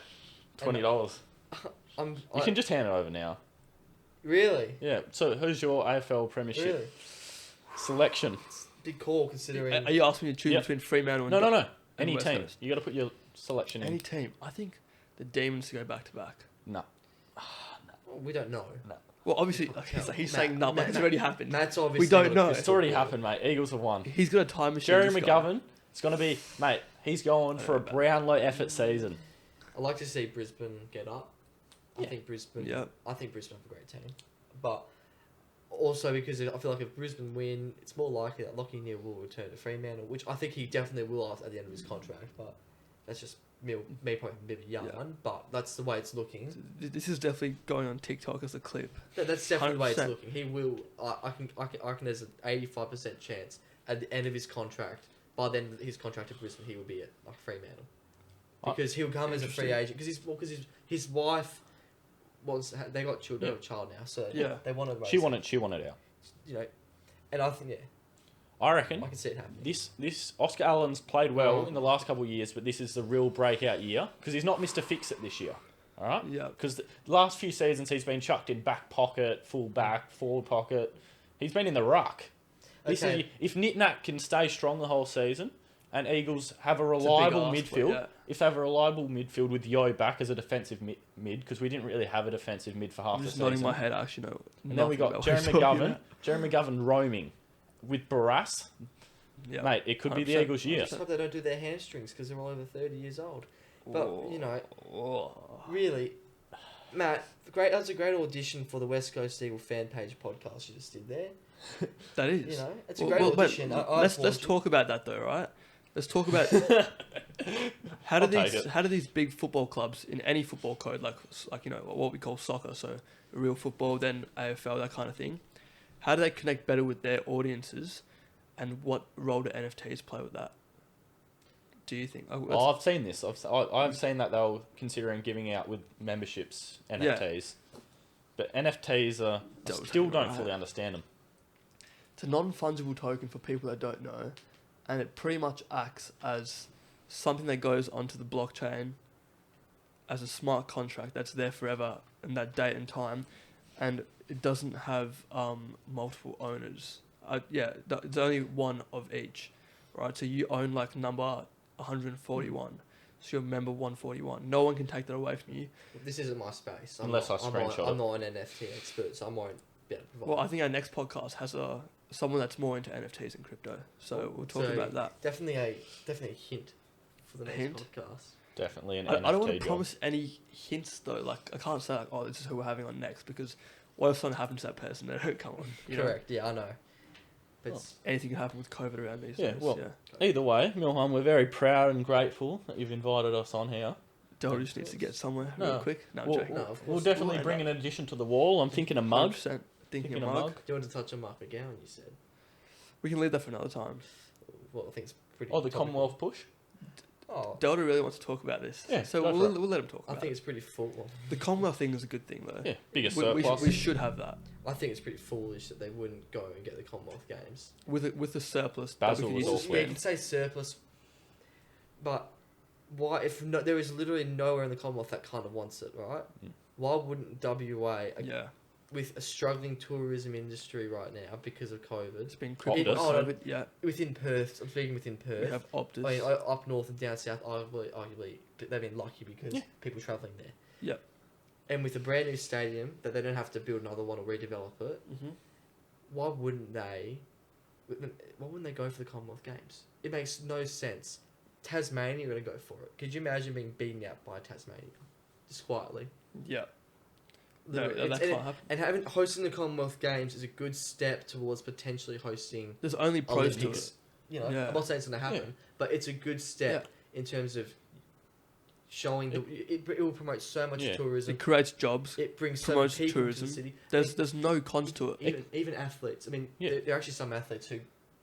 $20. I'm. You can just hand it over now. Really. Yeah. So who's your AFL premiership Really. selection? Big call considering. Are you asking me to choose Yep. between Fremantle and No. Any West team. Coast. You got to put your selection in. Any team? I think the Demons to go back to back. No. We don't know. Well, obviously, he's saying no, but it's already happened. Matt's obviously. We don't got a know. It's crystal already ball. happened, mate. Eagles have won. He's got a time machine. Jerry this guy. McGovern, it's going to be, mate, he's going for a Brownlow effort season. I like to see Brisbane get up. I Yeah. think Brisbane. Yeah. I think Brisbane have a great team, but also because I feel like if Brisbane win, it's more likely that Lachie Neale will return to Fremantle, which I think he definitely will at the end of his contract. But that's just me probably a bit of a young Yeah. one, but that's the way it's looking. This is definitely going on TikTok as a clip. That's definitely the way it's 100%. looking. He will. I reckon there's an 85% chance at the end of his contract. By the end of his contract at Brisbane, he will be at Fremantle. Because he'll come as a free agent. Because his wife they got children, they have a child now, so Yeah. they want to raise. She wanted out. you know, and I think I reckon I can see it happening. this Oscar Allen's played well in the last couple of years, but this is the real breakout year because he's not Mr. Fix-It this year. All right? Yeah. Because the last few seasons he's been chucked in back pocket, full back, forward pocket. He's been in the ruck. This Okay. is, if Nitnack can stay strong the whole season and Eagles have a reliable ask, but midfield, yeah. if they have a reliable midfield with Yo back as a defensive mid, because we didn't really have a defensive mid for half I'm the just season. nodding my head. I actually know. And then we got Jeremy McGovern roaming with Barras. Yeah, Mate, it could be the 100%, Eagles' year. I just hope they don't do their hamstrings because they're all over 30 years old. But, you know, Oh. really, Matt, that was a great audition for the West Coast Eagle fan page podcast you just did there. That is. You know, it's a great audition. Let's talk about that though, right? Let's talk about how do these big football clubs in any football code, like you know what we call soccer, so real football, then AFL, that kind of thing. How do they connect better with their audiences, and what role do NFTs play with that? Do you think? I've seen this. I've seen that they were considering giving out with memberships NFTs, but NFTs are still don't fully understand them. It's a non-fungible token for people that don't know, and it pretty much acts as something that goes onto the blockchain as a smart contract that's there forever in that date and time, and it doesn't have multiple owners. It's only one of each, right? So you own like number 141, so you're member 141. No one can take that away from you. This isn't my space. I screenshot it. I'm not an NFT expert, so I won't be able to provide. Well, I think our next podcast has someone that's more into NFTs and crypto, so we'll talk about that. Definitely a hint for the next podcast. Definitely an I NFT don't want to job. promise any hints though. Like I can't say like, oh, this is who we're having on next, because what if something happens to that person? They don't come on. Correct. Yeah, I know. But Anything can happen with COVID around these Yeah, days. well, either way, Milhan, we're very proud and grateful that you've invited us on here. Del just needs to get somewhere real quick. No, I'm joking. We'll definitely bring an addition to the wall. I'm thinking a mug. 100% thinking Thinking a a mug. mug. do you want to touch on Mark McGowan? You said. We can leave that for another time. Well, I think it's pretty. Oh, the topical. Commonwealth push. Oh, Delta really wants to talk about this. Yeah, so go for we'll it. let him talk I about think it. it's pretty full. The Commonwealth thing is a good thing though. Yeah, biggest We surplus. should have that. I think it's pretty foolish that they wouldn't go and get the Commonwealth Games. With the surplus Basil that we was could all use to Yeah, you spend. can say surplus, but why? If no, there is literally nowhere in the Commonwealth that kind of wants it, right? Why wouldn't WA, Yeah, with a struggling tourism industry right now because of COVID, it's been crippled by Optus. COVID. Yeah, within Perth, I'm speaking within we Perth. have Optus. I mean, up north and down south, arguably they've been lucky because people travelling there. Yeah. And with a brand new stadium that they don't have to build another one or redevelop it, why wouldn't they? Why wouldn't they go for the Commonwealth Games? It makes no sense. Tasmania are going to go for it. Could you imagine being beaten out by Tasmania, just quietly? Yeah. No, Literally. that can't happen. And hosting the Commonwealth Games is a good step towards potentially hosting There's only pros to Olympics. it. You know, Yeah. I'm not saying it's going to happen, but it's a good step in terms of showing it will promote so much tourism. It creates jobs. It brings so promotes many people tourism. to the city. There's no cons to it. Even athletes. I mean, there are actually some athletes who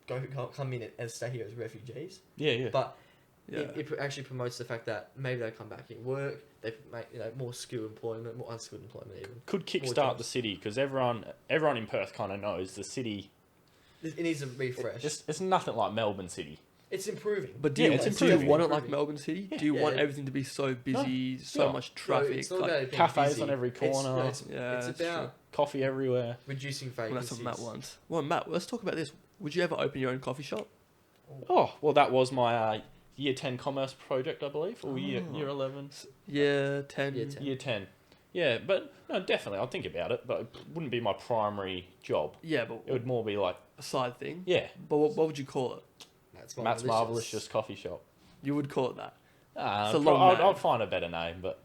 come in and stay here as refugees. Yeah. But Yeah. it actually promotes the fact that maybe they come back in work. They make more skilled employment, more unskilled employment even. Could kickstart the city because everyone in Perth kind of knows the city. It needs a refresh. It's nothing like Melbourne City. It's improving. But do Yeah, you, it's do you improving. want it like Melbourne City? Do you want Yeah. everything to be so busy, so much traffic? It's not like, about it being Cafes busy. on every corner. It's that's about Coffee everywhere. reducing Well, that's vacancies. what Matt wants. Well, Matt, let's talk about this. Would you ever open your own coffee shop? Oh, well, that was my year 10 commerce project, I believe, or year 11. Yeah, 10. Year 10. Year 10. Yeah, but no, definitely, I'd think about it, but it wouldn't be my primary job. Yeah, but It would more be like, a side thing. yeah, But what would you call it? Matt's Marvelous Just Coffee Shop. You would call it that. It's a long name. I'd find a better name, but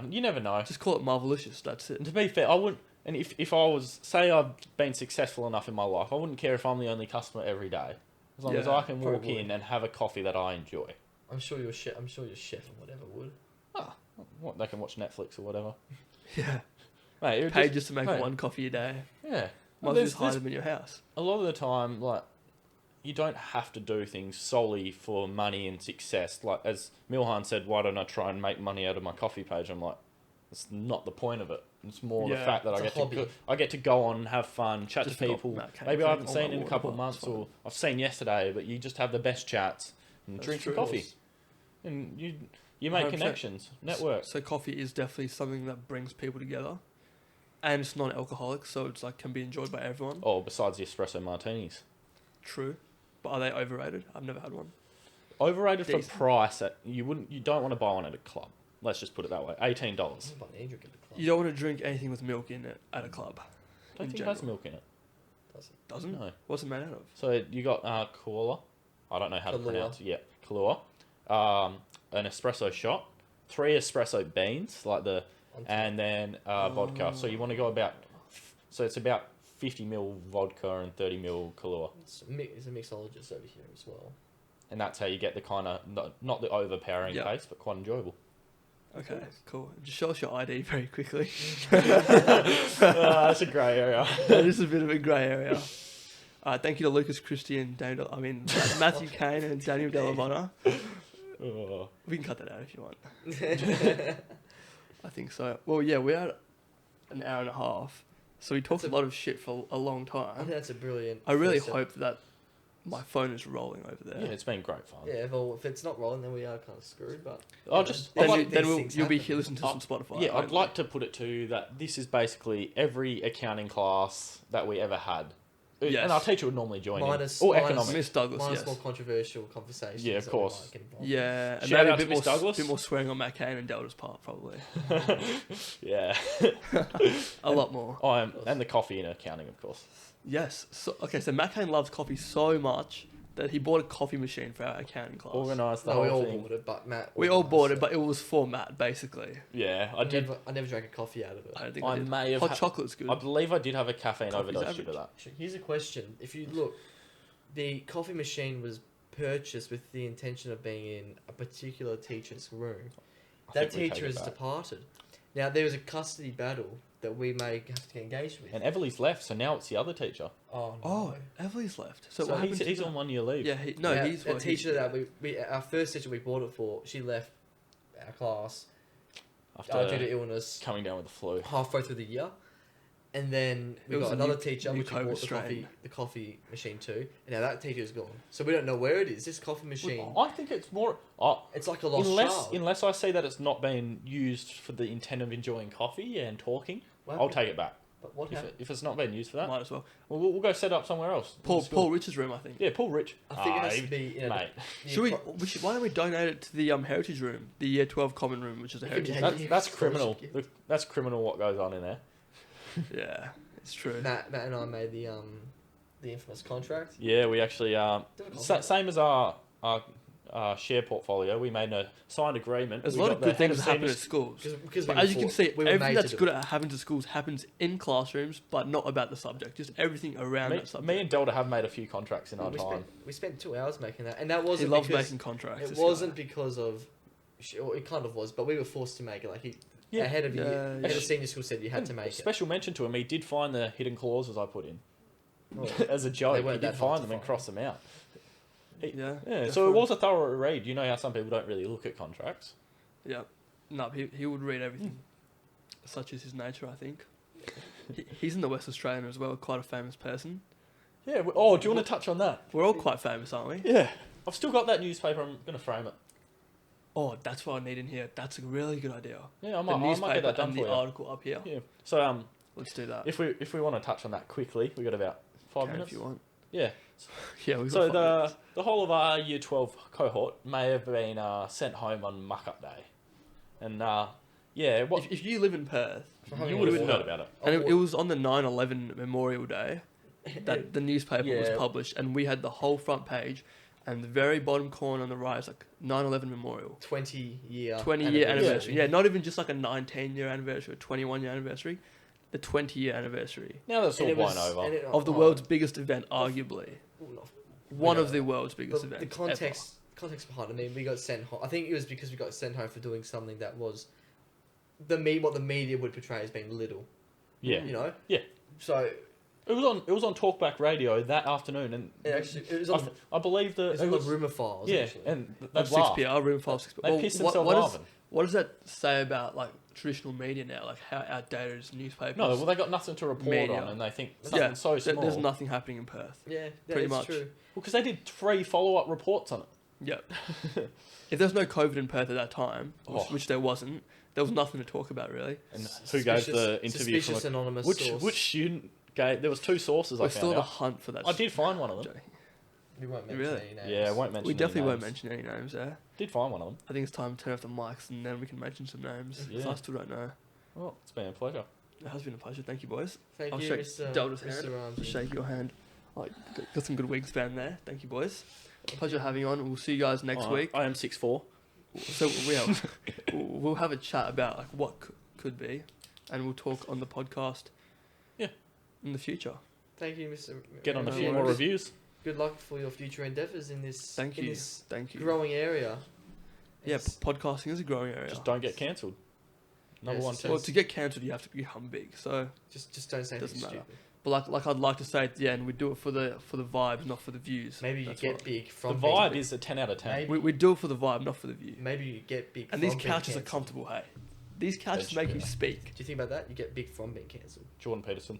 you never know. Just call it Marvelicious. That's it. And to be fair, I wouldn't. And if I was, say, I've been successful enough in my life, I wouldn't care if I'm the only customer every day, as long as Yeah, I can walk probably. in and have a coffee that I enjoy. I'm sure your chef and whatever would. What they can watch Netflix or whatever. Yeah. Mate, it would Pay just to make mate, one coffee a day. Yeah. Might as well There's- just hide there's- them in your house. A lot of the time, like, you don't have to do things solely for money and success. Like, as Milhan said, why don't I try and make money out of my coffee page? I'm like, that's not the point of it. It's more the Yeah, fact that it's a hobby. I get to go on, have fun, chat Just to forgot people. Matt Cain Maybe I drank haven't all seen that in a water, couple of but months, it's fine. or I've seen yesterday, but you just have the best chats and That's drink true. some coffee. And you make 100%. connections, network. So coffee is definitely something that brings people together. And it's non-alcoholic, so it's like can be enjoyed by everyone. Oh, besides the espresso martinis. True. But are they overrated? I've never had one. Overrated Decent. for price. You don't want to buy one at a club. Let's just put it that way. $18. I don't buy any drink at the club. You don't want to drink anything with milk in it at a club. Don't in think it has general. milk in it. Doesn't? No. What's it made out of? So you got Kahlua. I don't know how to Kahlua. pronounce it. Yeah, Kahlua. An espresso shot, 3 espresso beans, and then vodka. So you want to go about. So it's about 50 ml vodka and 30 ml Kahlua. It's a mixologist over here as well. And that's how you get the kind of not the overpowering taste, but quite enjoyable. Okay, cool. Just show us your ID very quickly. That's a grey area. That is a bit of a grey area. Thank you to Lucas Christie and Matthew Cain and Daniel Della Bona. Oh. We can cut that out if you want. I think so. Well, yeah, we're at an hour and a half, so we talked a lot of shit for a long I time. think that's a brilliant. I really first hope that my phone is rolling over there. Yeah, it's been great fun. Yeah, well, if it's not rolling, then we are kind of screwed. But You'll be here listening to some Spotify. Yeah, I'd like to put it to you that this is basically every accounting class that we ever had. Yes. And our teacher would normally join minus, in. Or minus- economics. Miss Douglas, minus yes. more controversial conversations. Yeah, of that we course. might get involved in. Yeah, and Shout maybe out a to bit Miss Douglas. bit more swearing on Matt Cain and Delta's part, probably. Yeah. A lot more. Oh, and the coffee in accounting, of course. Yes. So Matt Cain loves coffee so much that he bought a coffee machine for our accounting class. Organised the No, we whole all thing. bought it, but Matt. We all organised bought it, but it was for Matt, basically. Yeah, I never drank a coffee out of it. I don't think I I did. may have Hot ha- chocolate's good. I believe I did have a caffeine Coffee's overdose average. due to that. Actually, here's a question: if you look, the coffee machine was purchased with the intention of being in a particular teacher's room. I That think we take teacher it has back. departed. Now there was a custody battle that we may have to get engaged with. And Everly's left, so now it's the other teacher. Oh no! Oh, Everly's left. So, So what happened he's to on that? 1 year leave. Yeah, he's a teacher that our first teacher we bought it for. She left our class After due to illness coming down with the flu. halfway through the year, and then It we was got a another new- teacher new which we COVID bought strain. the coffee machine too, and now that teacher is gone. So we don't know where it is. This coffee machine, I think it's more. it's like a lost child. Unless I see that it's not being used for the intent of enjoying coffee and talking, What I'll happened? take it back. But what If, happened? if it's not being used for that, Might as well. well, we'll go set up somewhere else. Paul Rich's room, I think. Yeah, Paul Rich. I think it has to be mate. Why don't we donate it to the heritage room, the Year 12 common room, which is a It could be heritage. Yeah, That's it's criminal. scholarship That's criminal. What goes on in there? Yeah, it's true. Matt and I made the infamous contract. Yeah, we actually Difficult. same as our share portfolio. We made a signed agreement. There's a We lot got of the good head things of that happen senior at schools. Because But as you can see, we were everything made that's to good do it. at happening to schools happens in classrooms, but not about the subject. Just everything around that subject. Me and Delta have made a few contracts in our time. We spent 2 hours making that, and that he wasn't loves because making contracts. it this wasn't guy. because of, or it kind of was, but we were forced to make it. Like Yeah. ahead of Yeah, head of senior school said you had to make it. Special mention to him. He did find the hidden clauses I put in Oh. as a joke. They He weren't did that hard find to them and find. cross them out. Yeah. Yeah, so it was a thorough read. You know how some people don't really look at contracts. Yeah. No, he would read everything. Such is his nature, I think. He's in the West Australian as well, quite a famous person. Yeah. Oh, do you want to touch on that? We're all quite famous, aren't we? Yeah. I've still got that newspaper. I'm going to frame it. Oh, that's what I need in here. That's a really good idea. Yeah, I The might get newspaper that done and for the you. article up here. Yeah. So Let's do that. if we want to touch on that quickly, we got about 5 Can minutes. if you want. Yeah. Yeah, we've got So 5 minutes. the whole of our Year 12 cohort may have been sent home on muck-up day, and yeah, what If you live in Perth, you would have heard about it. and it was on the 9/11 Memorial Day that the newspaper was Yeah. published, and we had the whole front page, and the very bottom corner on the right is like 9/11 Memorial. 20-year 20-year anniversary. Yeah, not even just like a 19-year anniversary or 21-year anniversary. The 20-year anniversary Now that's all And it blown was- over. and it- of the oh, world's biggest event, arguably. well, no, One know of the world's biggest but events. the context behind it. I mean, we got sent home. I think it was because we got sent home for doing something that was what the media would portray as being little. Yeah. You know. Yeah. So It was on Talkback Radio that afternoon, and it was on, I believe it was on the rumour files. yeah, actually. and Of they laughed. 6PR, room 5 They pissed themselves what laughing. what does that say about like traditional media now? Like how outdated is newspapers? No, well, they got nothing to report Media. on, and they think something so small. There's nothing happening in Perth. Yeah, Pretty it's much. True. Well, because they did 3 follow-up reports on it. Yep. If there's no COVID in Perth at that time, which there wasn't, there was nothing to talk about really. And who gave the interview Suspicious from anonymous which source. student gave? There was 2 sources. We're I still found on the out. hunt for that. I did find one of them. Joking. We won't mention Really? any names. Yeah, I won't mention. We any definitely won't names. mention any names there. Did find one of them. I think it's time to turn off the mics and then we can mention some names. 'cause Yeah. I still don't know. Well, it's been a pleasure. It has been a pleasure. Thank you, boys. Thank I'll you, shake Mr. Delta's Mr. hand. Ramji. Shake your hand. Oh, got some good wingspan there. Thank you, boys. Pleasure having you on. We'll see you guys next week. I am 6'4". So we'll have a chat about like what could be, and we'll talk on the podcast. Yeah. In the future. Thank you, Mr. Get on a No few more worries. reviews. Good luck for your future endeavours in this. Thank in you. This Thank you. growing area. Yeah, It's- podcasting is a growing area. Just don't get cancelled. Number Yes, one so- tip. Well, to get cancelled, you have to become big. So, just don't say anything Doesn't matter. stupid. but like I'd like to say at the end, we do it for the vibes, not for the views. Maybe you That's get what- big The from vibe being, is a 10 out of 10. Maybe- we do it for the vibe, not for the view. Maybe you get big. And from these being couches are cancelled. comfortable. Hey, these couches That's make true. you speak. Do you think about that? You get big from being cancelled. Jordan Peterson.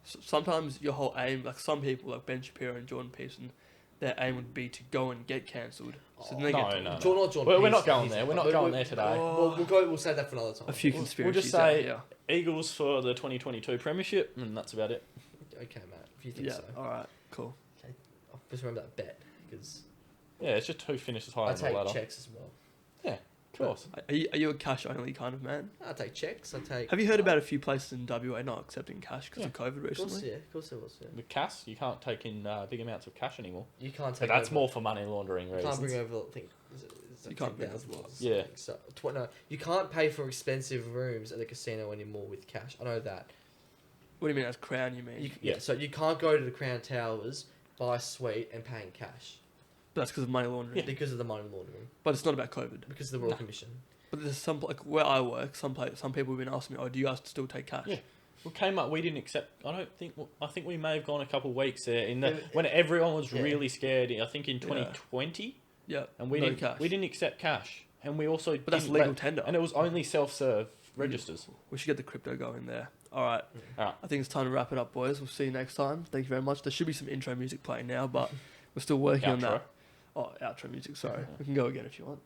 Sometimes your whole aim, like some people, like Ben Shapiro and Jordan Peterson, their aim would be to go and get cancelled. So then they No, get to no. Jordan We're not Peterson, going he's- there. We're not we'll- going we'll- there today. We'll say that for another time. a few We'll conspiracies. just say- out Eagles for the 2022 Premiership, and that's about it. Okay, Matt. If you think yeah. so, All right. Cool. I'll just remember that bet because Yeah, it's just who finishes higher I on the take ladder. checks as well. Of course. Are you a cash only kind of man? I take checks. I take. Have you heard about a few places in WA not accepting cash because Yeah. of COVID Of course, recently? yeah. Of course, it was. Yeah. With cash, you can't take in big amounts of cash anymore. You can't But take. that's over, more for money laundering You reasons. can't bring over. I think. You can't bring over $10,000 what? or Yeah. something. So, no, you can't pay for expensive rooms at the casino anymore with cash. I know that. What do you mean as Crown? You mean? Yeah. So you can't go to the Crown Towers, buy a suite, and pay in cash But that's because of money laundering. because of the money laundering, But it's not about COVID. because of the Royal Nah. Commission. But there's some like where I work. Some people have been asking me, "Oh, do you guys still take cash?" Yeah. We came up. We didn't accept. I think we may have gone a couple of weeks there Yeah. when everyone was Yeah. really scared. I think in 2020, Yeah. and we no didn't. cash. We didn't accept cash, and we also. But that's didn't legal let- tender. and it was only self-serve registers. We should get the crypto going there. All right. Alright. I think it's time to wrap it up, boys. We'll see you next time. Thank you very much. There should be some intro music playing now, but we're still working on Outro. that. Oh, outro music. Sorry. We can go again if you want.